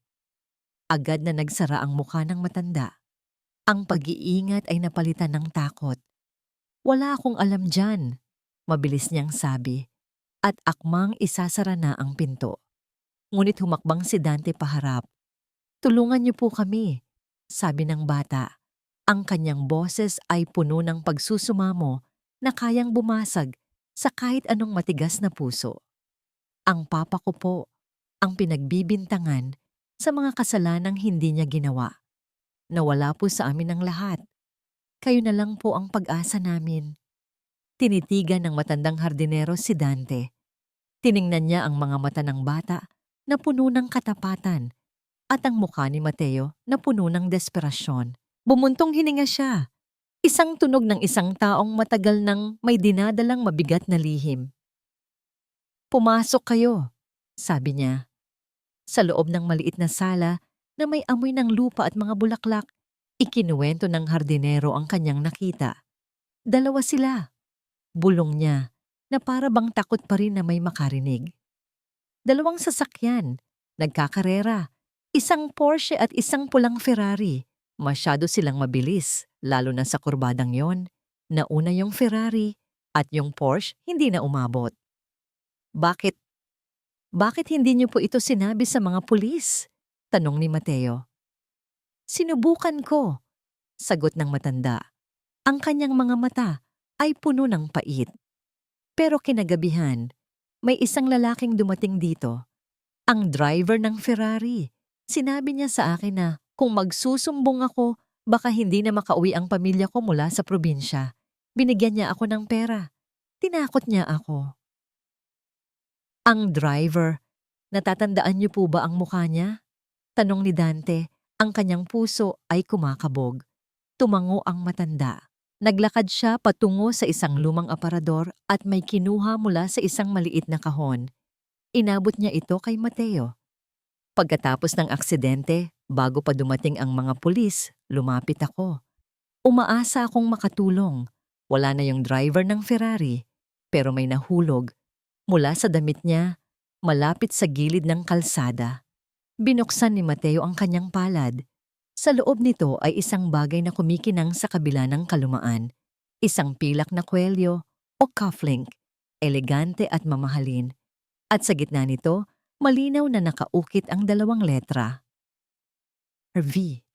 Agad na nagsara ang mukha ng matanda. Ang pag-iingat ay napalitan ng takot. "Wala akong alam dyan," mabilis niyang sabi, at akmang isasara na ang pinto. Ngunit humakbang si Dante paharap. "Tulungan niyo po kami," sabi ng bata. Ang kanyang boses ay puno ng pagsusumamo na kayang bumasag sa kahit anong matigas na puso. "Ang papa ko po ang pinagbibintangan sa mga kasalanang hindi niya ginawa. Nawala po sa amin ang lahat. Kayo na lang po ang pag-asa namin." Tinitigan ng matandang hardinero si Dante. Tiningnan niya ang mga mata ng bata na puno ng katapatan at ang mukha ni Mateo na puno ng desperasyon. Bumuntong hininga siya. Isang tunog ng isang taong matagal nang may dinadalang mabigat na lihim. "Pumasok kayo," sabi niya. Sa loob ng maliit na sala na may amoy ng lupa at mga bulaklak, ikinuwento ng hardinero ang kanyang nakita. Dalawa sila. Bulong niya na para bang takot pa rin na may makarinig. Dalawang sasakyan, nagkakarera. Isang Porsche at isang pulang Ferrari. Masyado silang mabilis, lalo na sa kurbadang yon. Nauna yung Ferrari at yung Porsche hindi na umabot. Bakit hindi niyo po ito sinabi sa mga pulis?" tanong ni Mateo. "Sinubukan ko," sagot ng matanda. Ang kanyang mga mata ay puno ng pait. Pero kinagabihan, may isang lalaking dumating dito. Ang driver ng Ferrari. Sinabi niya sa akin na kung magsusumbong ako, baka hindi na makauwi ang pamilya ko mula sa probinsya. Binigyan niya ako ng pera. Tinakot niya ako. "Ang driver, natatandaan niyo po ba ang mukha niya?" tanong ni Dante. Ang kanyang puso ay kumakabog. Tumango ang matanda. Naglakad siya patungo sa isang lumang aparador at may kinuha mula sa isang maliit na kahon. Inabot niya ito kay Mateo. Pagkatapos ng aksidente, bago pa dumating ang mga pulis, lumapit ako. Umaasa akong makatulong. Wala na yung driver ng Ferrari, pero may nahulog. Mula sa damit niya, malapit sa gilid ng kalsada. Binuksan ni Mateo ang kanyang palad. Sa loob nito ay isang bagay na kumikinang sa kabila ng kalumaan. Isang pilak na kwelyo o cufflink, elegante at mamahalin. At sa gitna nito, malinaw na nakaukit ang 2 letra. V.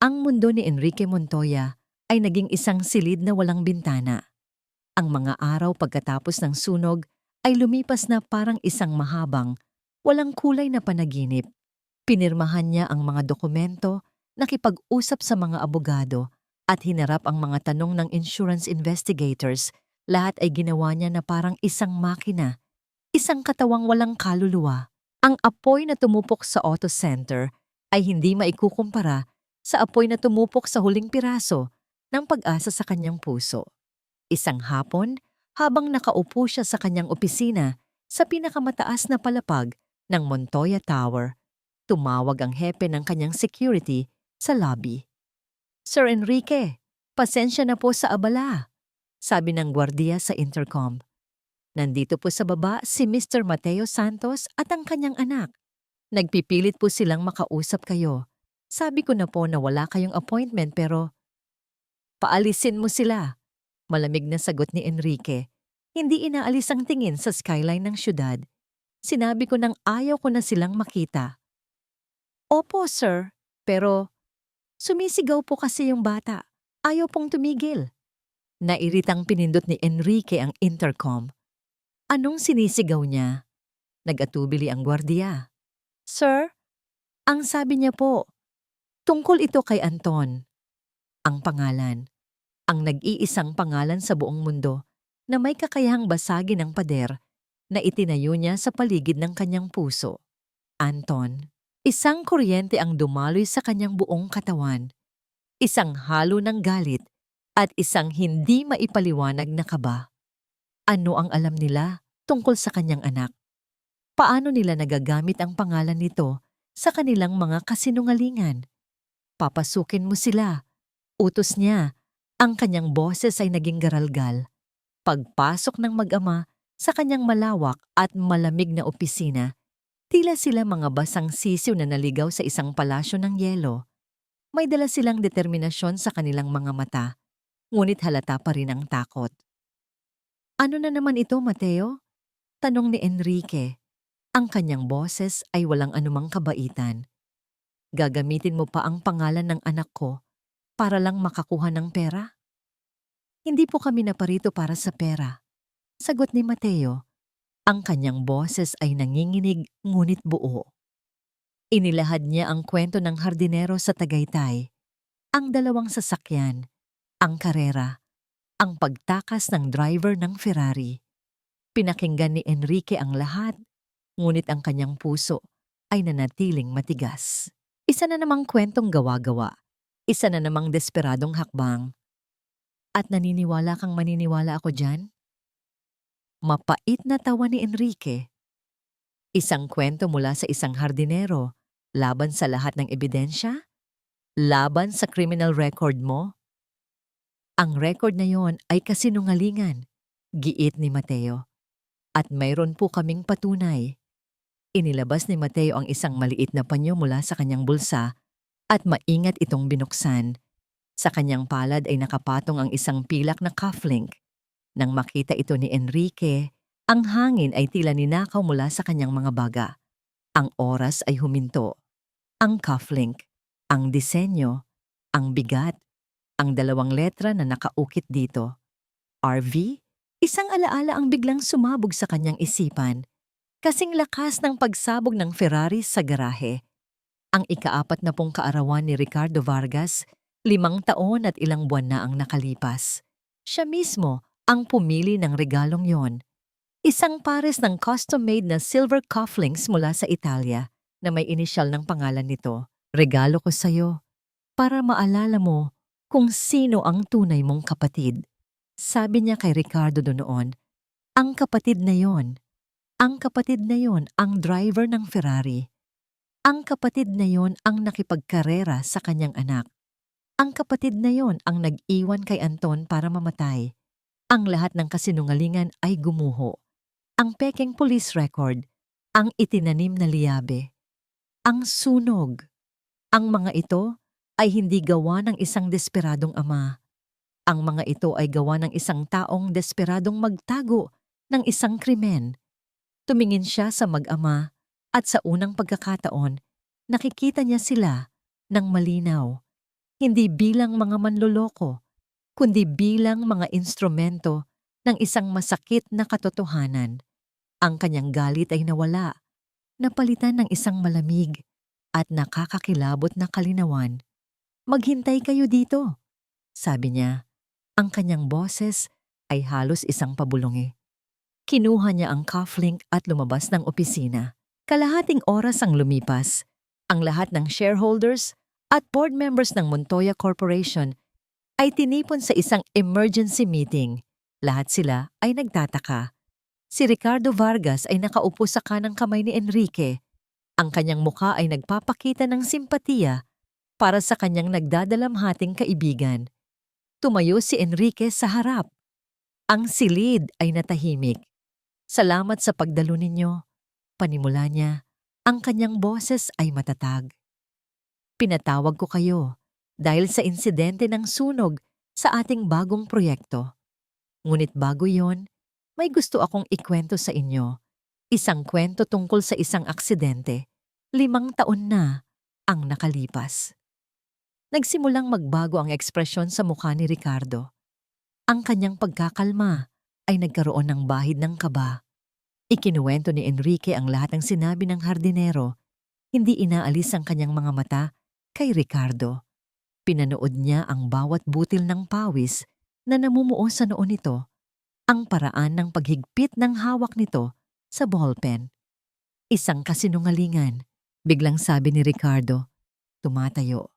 Ang mundo ni Enrique Montoya ay naging isang silid na walang bintana. Ang mga araw pagkatapos ng sunog ay lumipas na parang isang mahabang, walang kulay na panaginip. Pinirmahan niya ang mga dokumento, nakipag-usap sa mga abogado, at hinarap ang mga tanong ng insurance investigators. Lahat ay ginawa niya na parang isang makina. Isang katawang walang kaluluwa. Ang apoy na tumupok sa auto center ay hindi maikukumpara sa apoy na tumupok sa huling piraso ng pag-asa sa kanyang puso. Isang hapon, habang nakaupo siya sa kanyang opisina sa pinakamataas na palapag ng Montoya Tower, tumawag ang hepe ng kanyang security sa lobby. "Sir Enrique, pasensya na po sa abala," sabi ng gwardiya sa intercom. "Nandito po sa baba si Mr. Mateo Santos at ang kanyang anak. Nagpipilit po silang makausap kayo. Sabi ko na po na wala kayong appointment pero..." "Paalisin mo sila," malamig na sagot ni Enrique. Hindi inaalis ang tingin sa skyline ng syudad. "Sinabi ko nang ayaw ko na silang makita." "Opo, sir. Pero..." "Sumisigaw po kasi yung bata. Ayaw pong tumigil." Nairitang pinindot ni Enrique ang intercom. Anong sinisigaw niya? Nag-atubili ang gwardiya. Sir, ang sabi niya po, tungkol ito kay Anton. Ang pangalan. Ang nag-iisang pangalan sa buong mundo na may kakayahang basagin ang pader na itinayo niya sa paligid ng kanyang puso. Anton. Isang kuryente ang dumaloy sa kanyang buong katawan. Isang halo ng galit at isang hindi maipaliwanag na kaba. Ano ang alam nila tungkol sa kanyang anak? Paano nila nagagamit ang pangalan nito sa kanilang mga kasinungalingan? Papasukin mo sila. Utos niya. Ang kanyang boses ay naging garalgal. Pagpasok ng mag-ama sa kanyang malawak at malamig na opisina, tila sila mga basang sisiw na naligaw sa isang palasyo ng yelo. May dala silang determinasyon sa kanilang mga mata, ngunit halata pa rin ang takot. Ano na naman ito, Mateo? Tanong ni Enrique. Ang kanyang boses ay walang anumang kabaitan. Gagamitin mo pa ang pangalan ng anak ko para lang makakuha ng pera? Hindi po kami naparito para sa pera. Sagot ni Mateo. Ang kanyang boses ay nanginginig ngunit buo. Inilahad niya ang kwento ng hardinero sa Tagaytay, ang 2 sasakyan, ang karera, ang pagtakas ng driver ng Ferrari. Pinakinggan ni Enrique ang lahat, ngunit ang kanyang puso ay nanatiling matigas. Isa na namang kwentong gawa-gawa, isa na namang desperadong hakbang. At naniniwala kang maniniwala ako dyan? Mapait na tawa ni Enrique. Isang kwento mula sa isang hardinero, laban sa lahat ng ebidensya? Laban sa criminal record mo? Ang record na yon ay kasinungalingan, giit ni Mateo. At mayroon po kaming patunay. Inilabas ni Mateo ang isang maliit na panyo mula sa kanyang bulsa at maingat itong binuksan. Sa kanyang palad ay nakapatong ang isang pilak na cufflink. Nang makita ito ni Enrique, ang hangin ay tila ninakaw mula sa kanyang mga baga. Ang oras ay huminto. Ang cufflink, ang disenyo, ang bigat, ang 2 letra na nakaukit dito. RV, isang alaala ang biglang sumabog sa kanyang isipan. Kasing lakas ng pagsabog ng Ferrari sa garahe. Ang ika-40 kaarawan ni Ricardo Vargas, 5 taon at ilang buwan na ang nakalipas. Siya mismo ang pumili ng regalong yon. Isang pares ng custom-made na silver cufflinks mula sa Italia na may inisyal ng pangalan nito. Regalo ko sa'yo para maalala mo kung sino ang tunay mong kapatid. Sabi niya kay Ricardo noon, ang kapatid na yon. Ang kapatid na yon ang driver ng Ferrari. Ang kapatid na yon ang nakipagkarera sa kanyang anak. Ang kapatid na yon ang nag-iwan kay Anton para mamatay. Ang lahat ng kasinungalingan ay gumuho. Ang pekeng police record, ang itinanim na liyabe, ang sunog. Ang mga ito ay hindi gawa ng isang desperadong ama. Ang mga ito ay gawa ng isang taong desperadong magtago ng isang krimen. Tumingin siya sa mag-ama at sa unang pagkakataon, nakikita niya sila ng malinaw. Hindi bilang mga manloloko, kundi bilang mga instrumento ng isang masakit na katotohanan. Ang kanyang galit ay nawala, napalitan ng isang malamig at nakakakilabot na kalinawan. Maghintay kayo dito, sabi niya. Ang kanyang boses ay halos isang pabulongi. Kinuha niya ang cufflink at lumabas ng opisina. Kalahating oras ang lumipas. Ang lahat ng shareholders at board members ng Montoya Corporation ay tinipon sa isang emergency meeting. Lahat sila ay nagtataka. Si Ricardo Vargas ay nakaupo sa kanang kamay ni Enrique. Ang kanyang mukha ay nagpapakita ng simpatiya para sa kanyang nagdadalamhating kaibigan. Tumayo si Enrique sa harap. Ang silid ay natahimik. Salamat sa pagdalo ninyo. Panimula niya, ang kanyang boses ay matatag. Pinatawag ko kayo dahil sa insidente ng sunog sa ating bagong proyekto. Ngunit bago yon, may gusto akong ikwento sa inyo. Isang kwento tungkol sa isang aksidente. 5 taon na ang nakalipas. Nagsimulang magbago ang ekspresyon sa mukha ni Ricardo. Ang kanyang pagkakalma ay nagkaroon ng bahid ng kaba. Ikinuwento ni Enrique ang lahat ng sinabi ng hardinero. Hindi inaalis ang kanyang mga mata kay Ricardo. Pinanood niya ang bawat butil ng pawis na namumuo sa noo nito, ang paraan ng paghigpit ng hawak nito sa ballpen. Isang kasinungalingan, biglang sabi ni Ricardo, tumatayo.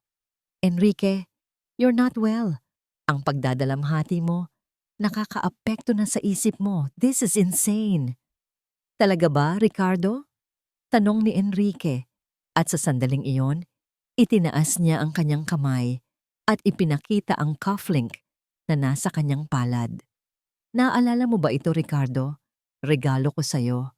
Enrique, you're not well. Ang pagdadalamhati mo, nakakaapekto na sa isip mo. This is insane. Talaga ba, Ricardo? Tanong ni Enrique. At sa sandaling iyon, itinaas niya ang kanyang kamay at ipinakita ang cufflink na nasa kanyang palad. Naalala mo ba ito, Ricardo? Regalo ko sa'yo.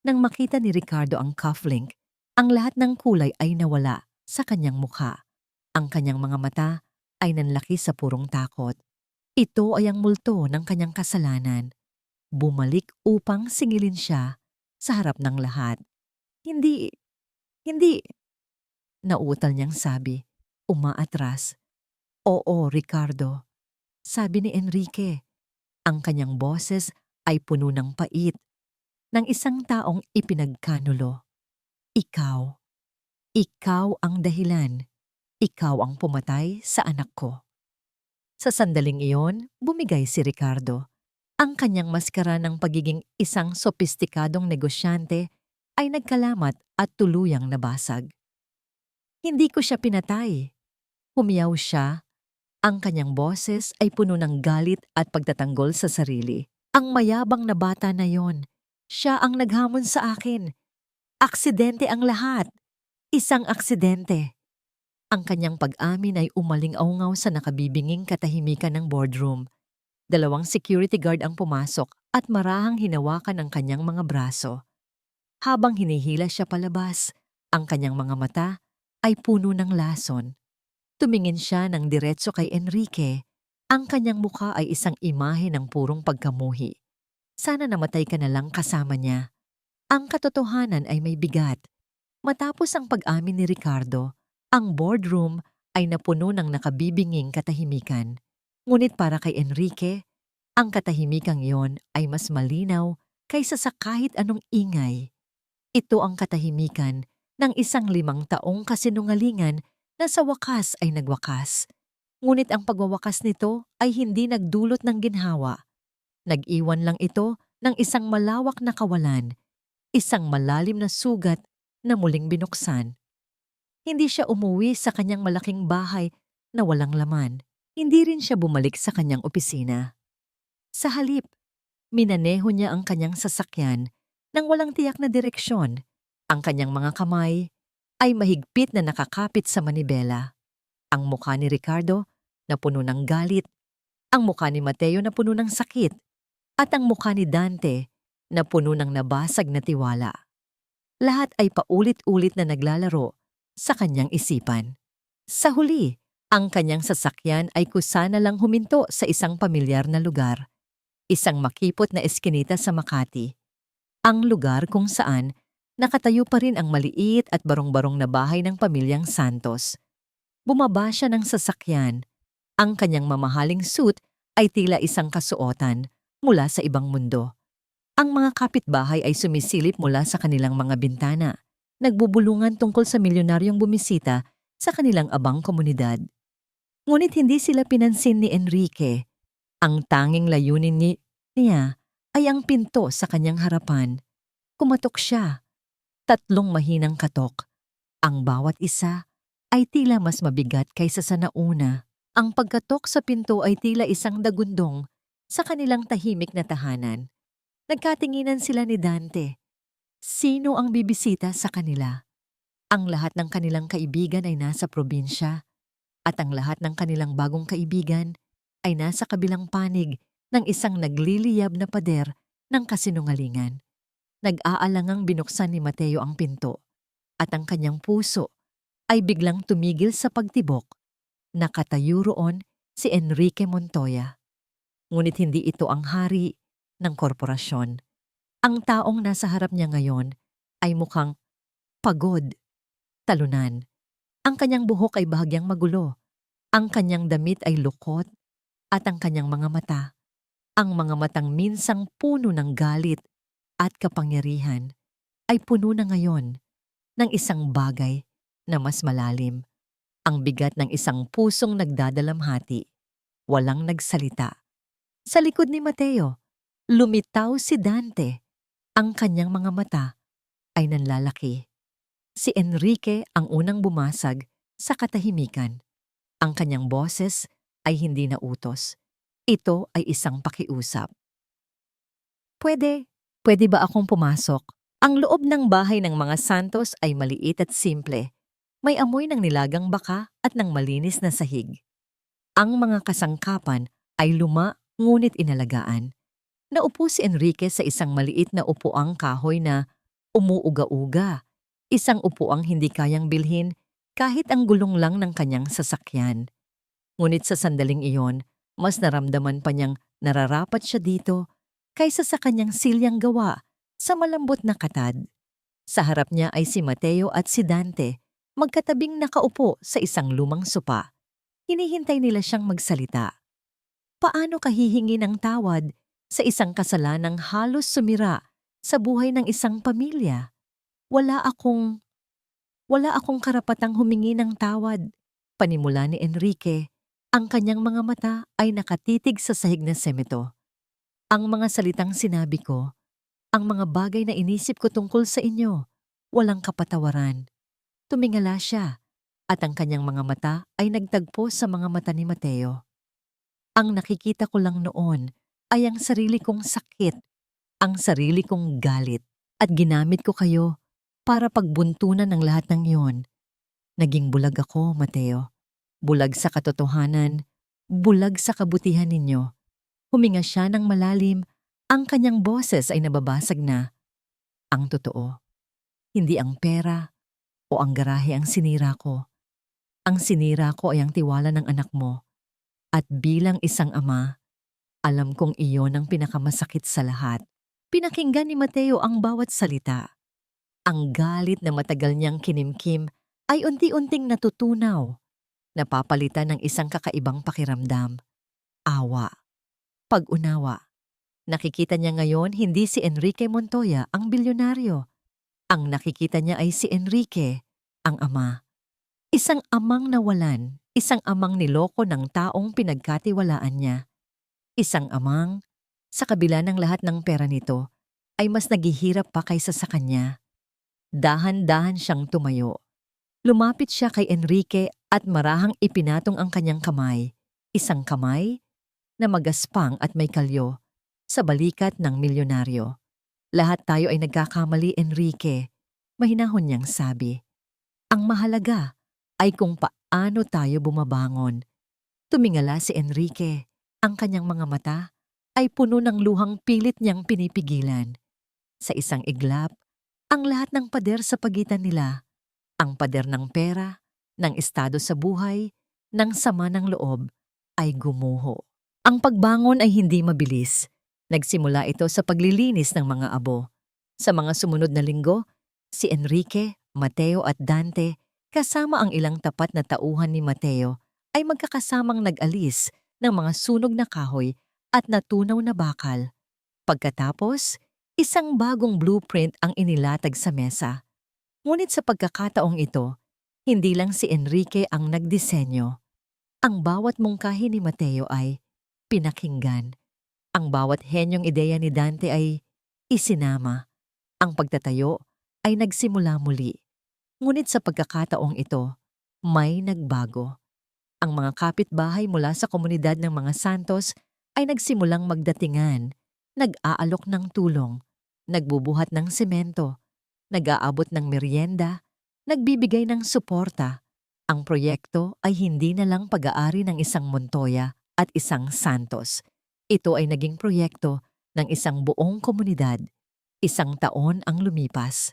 Nang makita ni Ricardo ang cufflink, ang lahat ng kulay ay nawala sa kanyang mukha. Ang kanyang mga mata ay nanlaki sa purong takot. Ito ay ang multo ng kanyang kasalanan. Bumalik upang singilin siya sa harap ng lahat. Hindi, nauutal niyang sabi, umaatras. Oo, Ricardo. Sabi ni Enrique. Ang kanyang boses ay puno ng pait ng isang taong ipinagkanulo. Ikaw ang dahilan. Ikaw ang pumatay sa anak ko. Sa sandaling iyon, bumigay si Ricardo. Ang kanyang maskara ng pagiging isang sopistikadong negosyante ay nagkalamat at tuluyang nabasag. Hindi ko siya pinatay. Humiyaw siya. Ang kanyang boses ay puno ng galit at pagtatanggol sa sarili. Ang mayabang na bata na yon, siya ang naghamon sa akin. Aksidente ang lahat. Isang aksidente. Ang kanyang pag-amin ay umaling-aungaw sa nakabibinging katahimikan ng boardroom. 2 security guard ang pumasok at marahang hinawakan ang kanyang mga braso. Habang hinihila siya palabas, ang kanyang mga mata ay puno ng lason. Tumingin siya ng diretso kay Enrique. Ang kanyang mukha ay isang imahe ng purong pagkamuhi. Sana namatay ka na lang kasama niya. Ang katotohanan ay may bigat. Matapos ang pag-amin ni Ricardo, ang boardroom ay napuno ng nakabibinging katahimikan. Ngunit para kay Enrique, ang katahimikang iyon ay mas malinaw kaysa sa kahit anong ingay. Ito ang katahimikan ng isang 5 taong kasinungalingan na sa wakas ay nagwakas. Ngunit ang pagwawakas nito ay hindi nagdulot ng ginhawa. Nag-iwan lang ito ng isang malawak na kawalan, isang malalim na sugat na muling binuksan. Hindi siya umuwi sa kanyang malaking bahay na walang laman. Hindi rin siya bumalik sa kanyang opisina. Sa halip, minaneho niya ang kanyang sasakyan nang walang tiyak na direksyon. Ang kanyang mga kamay ay mahigpit na nakakapit sa manibela. Ang mukha ni Ricardo na puno ng galit, ang mukha ni Mateo na puno ng sakit, at ang mukha ni Dante na puno ng nabasag na tiwala. Lahat ay paulit-ulit na naglalaro sa kanyang isipan. Sa huli, ang kanyang sasakyan ay kusa na lang huminto sa isang pamilyar na lugar. Isang makipot na eskinita sa Makati. Ang lugar kung saan nakatayo pa rin ang maliit at barong-barong na bahay ng pamilyang Santos. Bumaba siya ng sasakyan. Ang kanyang mamahaling suit ay tila isang kasuotan mula sa ibang mundo. Ang mga kapitbahay ay sumisilip mula sa kanilang mga bintana, nagbubulungan tungkol sa milyonaryong bumisita sa kanilang abang komunidad. Ngunit hindi sila pinansin ni Enrique. Ang tanging layunin niya ay ang pinto sa kanyang harapan. Kumatok siya. 3 mahinang katok. Ang bawat isa ay tila mas mabigat kaysa sa nauna. Ang pagkatok sa pinto ay tila isang dagundong sa kanilang tahimik na tahanan. Nagkatinginan sila ni Dante. Sino ang bibisita sa kanila? Ang lahat ng kanilang kaibigan ay nasa probinsya at ang lahat ng kanilang bagong kaibigan ay nasa kabilang panig ng isang nagliliyab na pader ng kasinungalingan. Nag-aalangang binuksan ni Mateo ang pinto at ang kanyang puso ay biglang tumigil sa pagtibok. Nakatayo roon si Enrique Montoya. Ngunit hindi ito ang hari ng korporasyon. Ang taong nasa harap niya ngayon ay mukhang pagod, talunan. Ang kanyang buhok ay bahagyang magulo. Ang kanyang damit ay lukot at ang kanyang mga mata, ang mga matang minsang puno ng galit, at kapangyarihan ay puno na ngayon ng isang bagay na mas malalim. Ang bigat ng isang pusong nagdadalamhati, walang nagsalita. Sa likod ni Mateo, lumitaw si Dante. Ang kanyang mga mata ay nanlalaki. Si Enrique ang unang bumasag sa katahimikan. Ang kanyang boses ay hindi na utos. Ito ay isang pakiusap. Pwede ba akong pumasok? Ang loob ng bahay ng mga Santos ay maliit at simple. May amoy ng nilagang baka at ng malinis na sahig. Ang mga kasangkapan ay luma ngunit inalagaan. Naupo si Enrique sa isang maliit na upuang kahoy na umuuga-uga. Isang upuang hindi kayang bilhin kahit ang gulong lang ng kanyang sasakyan. Ngunit sa sandaling iyon, mas naramdaman pa niyang nararapat siya dito kaysa sa kanyang silyang gawa sa malambot na katad. Sa harap niya ay si Mateo at si Dante, magkatabing nakaupo sa isang lumang sopa. Hinihintay nila siyang magsalita. Paano ka hihingi ng tawad sa isang kasalanang halos sumira sa buhay ng isang pamilya? Wala akong karapatang humingi ng tawad. Panimula ni Enrique, ang kanyang mga mata ay nakatitig sa sahig na semento. Ang mga salitang sinabi ko, ang mga bagay na inisip ko tungkol sa inyo, walang kapatawaran. Tumingala siya, at ang kanyang mga mata ay nagtagpo sa mga mata ni Mateo. Ang nakikita ko lang noon ay ang sarili kong sakit, ang sarili kong galit, at ginamit ko kayo para pagbuntunan ng lahat ng iyon. Naging bulag ako, Mateo. Bulag sa katotohanan, bulag sa kabutihan ninyo. Huminga siya ng malalim, ang kanyang boses ay nababasag na. Ang totoo, hindi ang pera o ang garahe ang sinira ko. Ang sinira ko ay ang tiwala ng anak mo. At bilang isang ama, alam kong iyon ang pinakamasakit sa lahat. Pinakinggan ni Mateo ang bawat salita. Ang galit na matagal niyang kinimkim ay unti-unting natutunaw. Napapalitan ng isang kakaibang pakiramdam. Awa. Pag-unawa. Nakikita niya ngayon hindi si Enrique Montoya ang bilyonaryo. Ang nakikita niya ay si Enrique, ang ama. Isang amang nawalan, isang amang niloko ng taong pinagkatiwalaan niya. Isang amang, sa kabila ng lahat ng pera nito, ay mas naghihirap pa kaysa sa kanya. Dahan-dahan siyang tumayo. Lumapit siya kay Enrique at marahang ipinatong ang kanyang kamay. Isang kamay na magaspang at may kalyo sa balikat ng milyonaryo. Lahat tayo ay nagkakamali, Enrique. Mahinahon niyang sabi. Ang mahalaga ay kung paano tayo bumabangon. Tumingala si Enrique. Ang kanyang mga mata ay puno ng luhang pilit niyang pinipigilan. Sa isang iglap, ang lahat ng pader sa pagitan nila, ang pader ng pera, ng estado sa buhay, ng sama ng loob, ay gumuho. Ang pagbangon ay hindi mabilis. Nagsimula ito sa paglilinis ng mga abo. Sa mga sumunod na linggo, si Enrique, Mateo at Dante, kasama ang ilang tapat na tauhan ni Mateo, ay magkakasamang nag-alis ng mga sunog na kahoy at natunaw na bakal. Pagkatapos, isang bagong blueprint ang inilatag sa mesa. Ngunit sa pagkakataong ito, hindi lang si Enrique ang nagdisenyo. Ang bawat mungkahi ni Mateo ay pinakinggan. Ang bawat henyong ideya ni Dante ay isinama. Ang pagtatayo ay nagsimula muli. Ngunit sa pagkakataong ito, may nagbago. Ang mga kapitbahay mula sa komunidad ng mga Santos ay nagsimulang magdatingan, nag-aalok ng tulong, nagbubuhat ng semento, nag-aabot ng merienda, nagbibigay ng suporta. Ang proyekto ay hindi na lang pag-aari ng isang Montoya at isang Santos. Ito ay naging proyekto ng isang buong komunidad. Isang taon ang lumipas.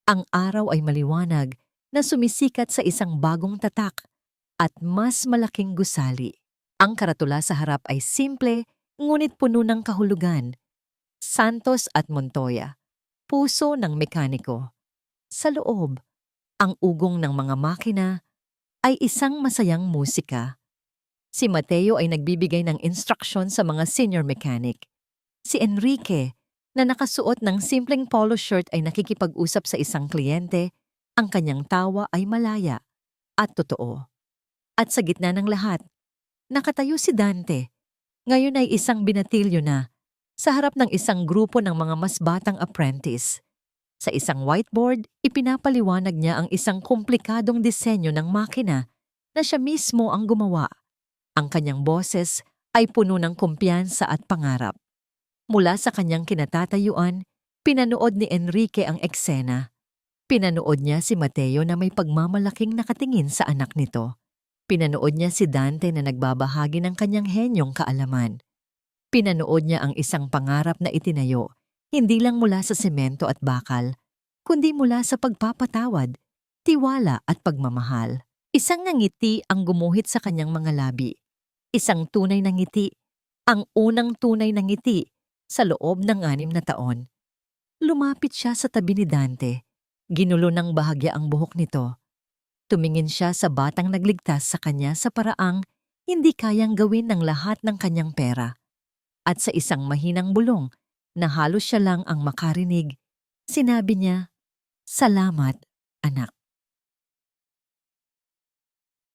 Ang araw ay maliwanag na sumisikat sa isang bagong tatak at mas malaking gusali. Ang karatula sa harap ay simple ngunit puno ng kahulugan. Santos at Montoya, puso ng mekaniko. Sa loob, ang ugong ng mga makina ay isang masayang musika. Si Mateo ay nagbibigay ng instruksyon sa mga senior mechanic. Si Enrique, na nakasuot ng simpleng polo shirt ay nakikipag-usap sa isang kliyente, ang kanyang tawa ay malaya at totoo. At sa gitna ng lahat, nakatayo si Dante. Ngayon ay isang binatilyo na, sa harap ng isang grupo ng mga mas batang apprentice. Sa isang whiteboard, ipinapaliwanag niya ang isang komplikadong disenyo ng makina na siya mismo ang gumawa. Ang kanyang boses ay puno ng kumpiyansa at pangarap. Mula sa kanyang kinatatayuan, pinanood ni Enrique ang eksena. Pinanood niya si Mateo na may pagmamalaking nakatingin sa anak nito. Pinanood niya si Dante na nagbabahagi ng kanyang henyong kaalaman. Pinanood niya ang isang pangarap na itinayo, hindi lang mula sa semento at bakal, kundi mula sa pagpapatawad, tiwala at pagmamahal. Isang ngiti ang gumuhit sa kanyang mga labi. Isang tunay na ngiti, ang unang tunay na ngiti sa loob ng 6 na taon. Lumapit siya sa tabi ni Dante. Ginulo ng bahagya ang buhok nito. Tumingin siya sa batang nagligtas sa kanya sa paraang hindi kayang gawin ng lahat ng kanyang pera. At sa isang mahinang bulong na halos siya lang ang makarinig, sinabi niya, "Salamat, anak."